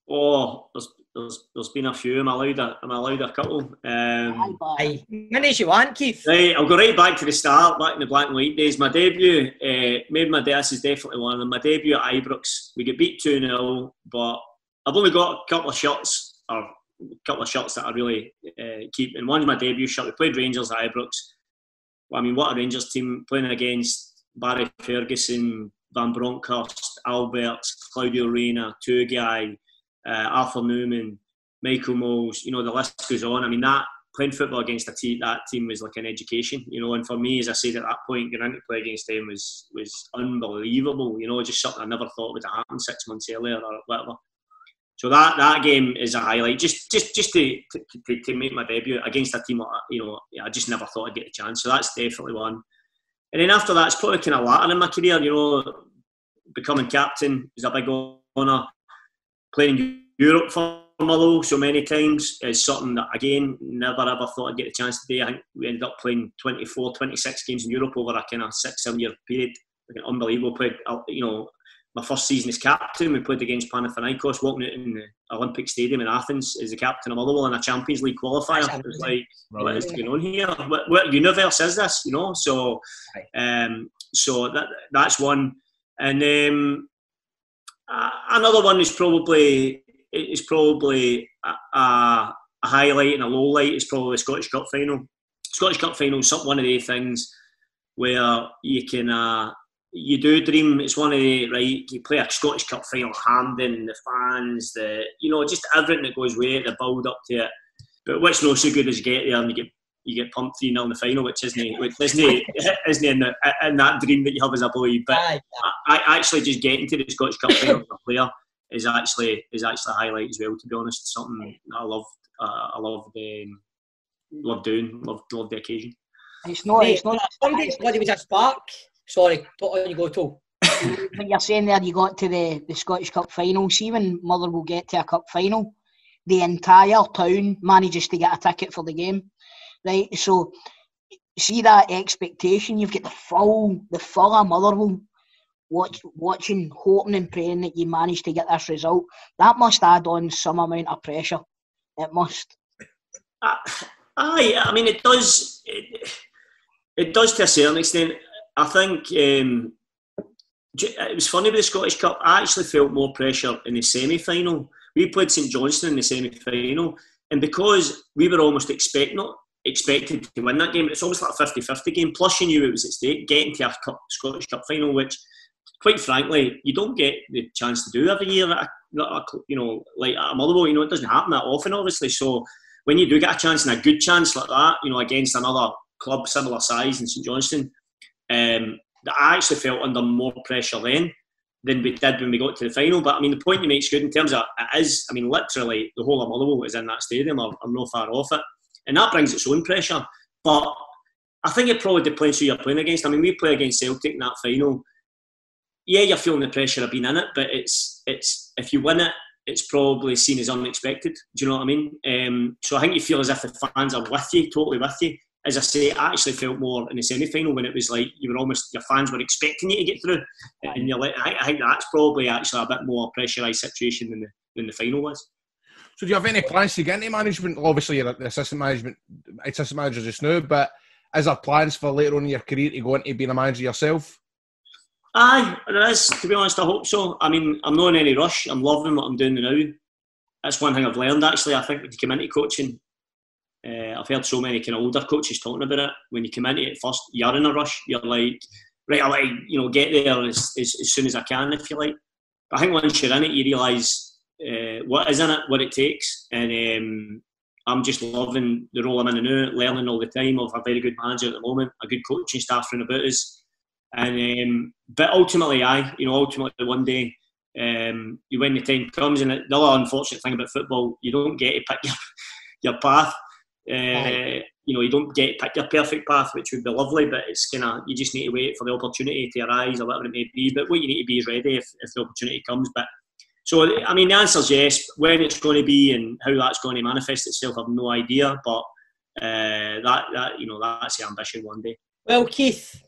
Oh, there's been a few. Am I allowed a couple? Aye. Many as you want, Keith. Right, I'll go right back to the start, back in the black and white days. My debut, maybe my this is definitely one of them. My debut at Ibrox, we get beat 2-0, but I've only got a couple of shots that I really keep. And one's my debut shot. We played Rangers at Ibrox. Well, I mean, what a Rangers team, playing against Barry Ferguson, Van Bronckhorst, Alberts, Claudio Reyna, Turgay, Arthur Newman, Michael Moles, you know, the list goes on. I mean, that playing football against that team was like an education, you know, and for me, as I said at that point, getting to play against them was unbelievable, you know, just something I never thought would have happened 6 months earlier or whatever. So that game is a highlight, just to make my debut against a team, you know, I just never thought I'd get the chance, so that's definitely one. And then after that, it's probably kind of later in my career, you know, becoming captain was a big honour. Playing in Europe for Motherwell so many times is something that, again, never ever thought I'd get the chance to do. I think we ended up playing 24, 26 games in Europe over a kind of 6-7 year period. Like, unbelievable. Played, you know, my first season as captain, we played against Panathinaikos, walking out in the Olympic Stadium in Athens as the captain of Motherwell in a Champions League qualifier. It was like, what is going on here? What universe is this? You know, so that's one. And another one is probably a highlight and a low light is probably the Scottish Cup final. Scottish Cup final is one of the things where you can you do dream. It's one of the, right, you play a Scottish Cup final at Hampden, the fans, you know, just everything that goes with it, the build up to it. But what's not so good is you get there and you get pumped 3-0 in the final, which isn't in that dream that you have as a boy. But I actually just getting to the Scottish Cup final as a player is actually a highlight as well, to be honest. Something that I love doing, love the occasion. It's not somebody was a spark. Sorry, on you go, Tom. When you're saying there you got to the Scottish Cup final, see when Motherwell get to a cup final, the entire town manages to get a ticket for the game. Right, so see that expectation, you've got the full of Motherwell watching, hoping and praying that you manage to get this result. That must add on some amount of pressure. It must. I mean, it does. It does to a certain extent. I think it was funny with the Scottish Cup. I actually felt more pressure in the semi-final. We played St Johnstone in the semi-final, and because we were almost expected to win that game, it's almost like a 50-50 game. Plus, you knew it was at stake, getting to a Scottish Cup final, which, quite frankly, you don't get the chance to do every year. You know, like at Motherwell, you know, it doesn't happen that often, obviously. So when you do get a chance, and a good chance like that, you know, against another club similar size in St Johnstone, that I actually felt under more pressure then than we did when we got to the final. But I mean, the point you make is good in terms of it is. I mean, literally the whole of Motherwell is in that stadium. I'm not far off it, and that brings its own pressure. But I think it probably depends who you're playing against. I mean, we play against Celtic in that final. Yeah, you're feeling the pressure of being in it, but it's if you win it, it's probably seen as unexpected. Do you know what I mean? So I think you feel as if the fans are with you, totally with you. As I say, I actually felt more in the semi-final when it was like you were almost, your fans were expecting you to get through, and you're like, I think that's probably actually a bit more pressurised situation than the final was. So do you have any plans to get into management? Obviously, you're the assistant manager just now, but is there plans for later on in your career to go into being a manager yourself? Aye, there is. To be honest, I hope so. I mean, I'm not in any rush. I'm loving what I'm doing now. That's one thing I've learned, actually. I think when you come into coaching, I've heard so many kind of older coaches talking about it. When you come into it first, you're in a rush. You're like, right, I like, you know, get there as soon as I can, if you like. But I think once you're in it, you realise what is in it, what it takes. And I'm just loving the role I'm in now, learning all the time. Of a very good manager at the moment, a good coaching staff round about us. And but ultimately, ultimately one day, when the time comes, and the other unfortunate thing about football, you don't get to pick your path. You know, you don't get pick your perfect path, which would be lovely, but it's kind of, you just need to wait for the opportunity to arise or whatever it may be. But what you need to be is ready if the opportunity comes. But so, I mean, the answer is yes. When it's going to be and how that's going to manifest itself, I've no idea. But that you know, that's the ambition one day. Well, Keith,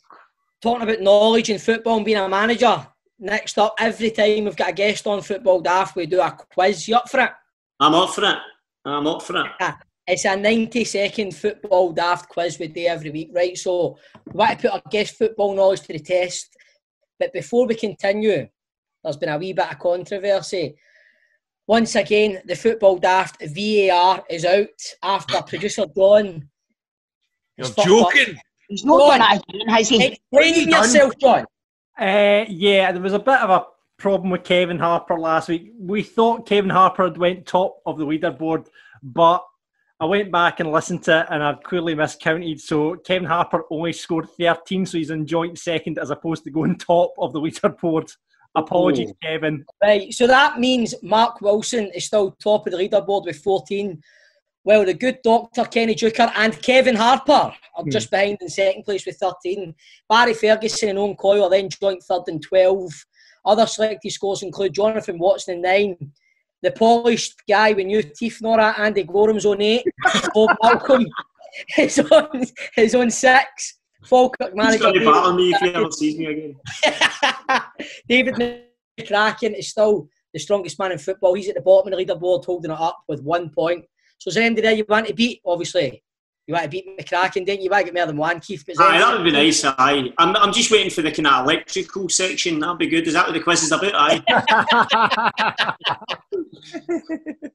talking about knowledge in football and being a manager, next up, every time we've got a guest on Football Daft, we do a quiz. You up for it? I'm up for it. I'm up for it. Yeah. It's a 90-second Football Daft quiz we do every week, right? So we want to put our guest football knowledge to the test. But before we continue, there's been a wee bit of controversy. Once again, the Football Daft VAR is out after producer John... You're joking? He's not done it again, has he? Explain yourself, John. Yeah, there was a bit of a problem with Kevin Harper last week. We thought Kevin Harper had went top of the leaderboard, but I went back and listened to it and I've clearly miscounted. So Kevin Harper only scored 13, so he's in joint second as opposed to going top of the leaderboard. Apologies, Kevin. Right, so that means Mark Wilson is still top of the leaderboard with 14. Well, the good doctor, Kenny Duker, and Kevin Harper are just behind in second place with 13. Barry Ferguson and Owen Coyle are then joint third and 12. Other selected scores include Jonathan Watson in 9. The polished guy with new teeth, Nora, Andy Goram's on 8. Bob Malcolm is on 6. Falkirk manager. He's going to battle me if he ever sees me again. David McCracken is still the strongest man in football. He's at the bottom of the leaderboard holding it up with 1 point. So is there anybody there you want to beat? Obviously, you want to beat McCracken, don't you? You want to get more than one, Keith. Aye, that would be nice, aye. I'm just waiting for the kind of electrical section. That'd be good. Is that what the quiz is about? Aye.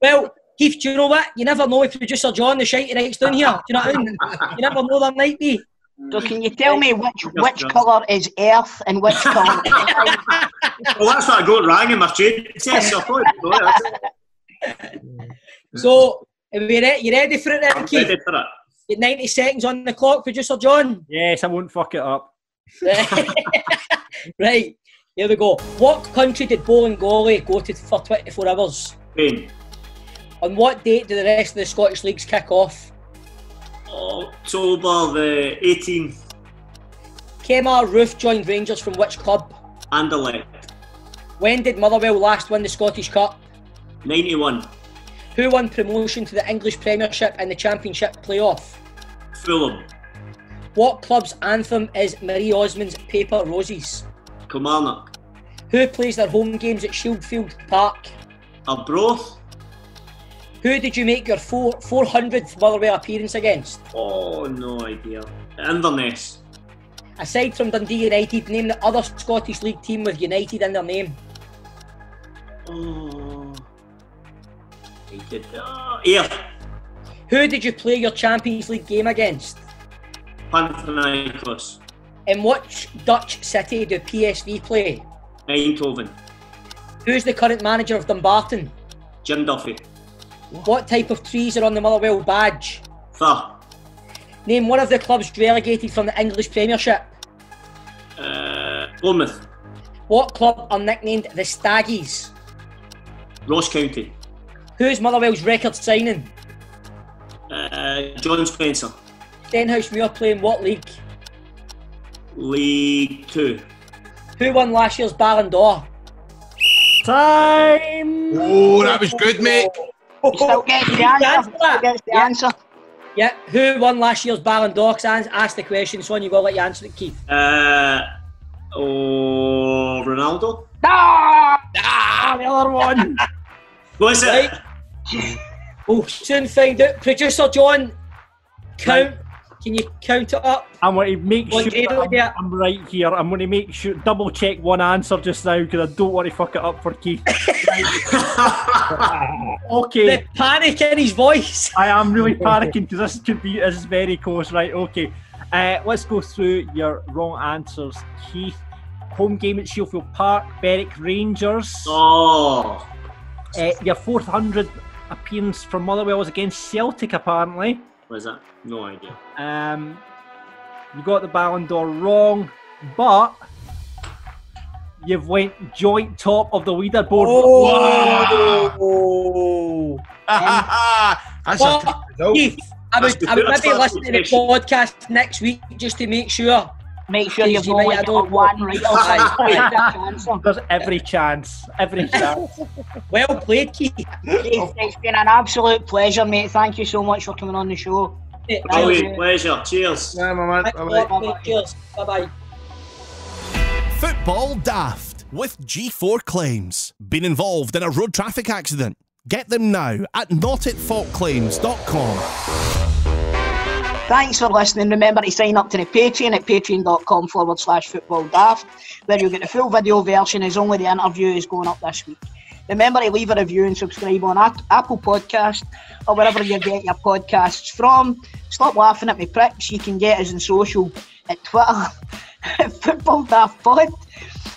Well, Keith, do you know what? You never know with producer John, the shite he writes down here. Do you know what I mean? You never know, there might be. So can you tell me which colour is earth and which colour is sky? Well, that's what I got wrong in my trade test, so I probably know it. So, are you ready for it then, I'm Keith? ready for it. Get 90 seconds on the clock, producer John. Yes, I won't fuck it up. Right, here we go. What country did Bolingoli go to for 24 hours? Spain. On what date do the rest of the Scottish leagues kick off? October the 18th. Kemar Roof joined Rangers from which club? Anderlecht. When did Motherwell last win the Scottish Cup? 91. Who won promotion to the English Premiership and the Championship playoff? Fulham. What club's anthem is Marie Osmond's Paper Roses? Kilmarnock. Who plays their home games at Shieldfield Park? Arbroath. Who did you make your 400th Motherwell appearance against? Oh, no idea. Inverness. Aside from Dundee United, name the other Scottish League team with United in their name. Oh. United. Here. Who did you play your Champions League game against? Panathinaikos. In which Dutch city do PSV play? Eindhoven. Who's the current manager of Dumbarton? Jim Duffy. What type of trees are on the Motherwell badge? Fir. Name one of the clubs relegated from the English Premiership. Bournemouth. What club are nicknamed the Staggies? Ross County. Who's Motherwell's record signing? John Spencer. Stenhousemuir play in what league? League 2. Who won last year's Ballon d'Or? Time! Oh, that was good, mate. Still gets the answer. Still gets the answer. Yeah, who won last year's Ballon d'Or? Because I asked the question, so you've got to let you answer it, Keith. Ronaldo. The other one. What's it? Right. We'll soon find out. Producer John, count. Can you count it up? I'm going to make What sure grade that do we get? I'm right here. I'm going to make sure, double check one answer just now because I don't want to fuck it up for Keith. Okay. The panic in his voice. I am really panicking because this is very close. Right, okay. Let's go through your wrong answers, Keith. Home game at Shieldfield Park, Berwick Rangers. Oh. Your 400th appearance for Motherwell was against Celtic, apparently. Was that? No idea. You got the Ballon d'Or wrong, but you've went joint top of the leaderboard. Oh. That's a tough result. Keith, I would maybe listen to the podcast next week just to make sure. Make sure you've only got one right. There's every chance. Well played, Keith. It's been an absolute pleasure, mate. Thank you so much for coming on the show. Brilliant, pleasure. Cheers. Yeah, my man. Bye-bye. Cheers. Bye-bye. Football Daft with G4 Claims. Been involved in a road traffic accident? Get them now at notitfaultclaims.com. Thanks for listening. Remember to sign up to the Patreon at patreon.com/footballdaft, where you'll get the full video version as only the interview is going up this week. Remember to leave a review and subscribe on Apple Podcast or wherever you get your podcasts from. Stop laughing at me, pricks. You can get us on social at Twitter at Football Daft Pod,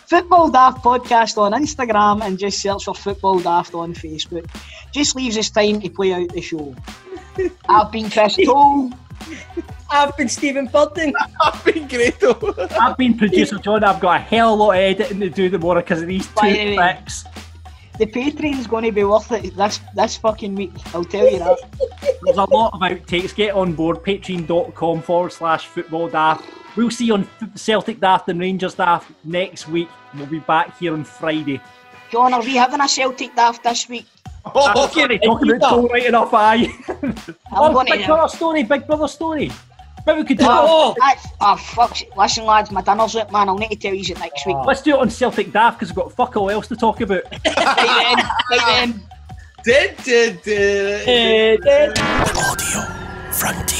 Football Daft Podcast on Instagram, and just search for Football Daft on Facebook. Just leaves us time to play out the show. I've been Chris Toll. I've been Steven Gerrard. I've been Grado. I've been producer John. I've got a hell of a lot of editing to do tomorrow because of these two tricks. The Patreon's going to be worth it this fucking week, I'll tell you that. There's a lot of outtakes. Get on board, patreon.com/football daft. We'll see you on Celtic Daft and Rangers Daft next week. We'll be back here on Friday. John, are we having a Celtic Daft this week? I'm talking about goal right enough, aye. Big Brother story. But we could do fuck. Listen, lads, my dinner's out, man. I'll need to tell you it next week. Let's do it on Celtic Daft because we've got fuck all else to talk about. Right then. Audio Frontier.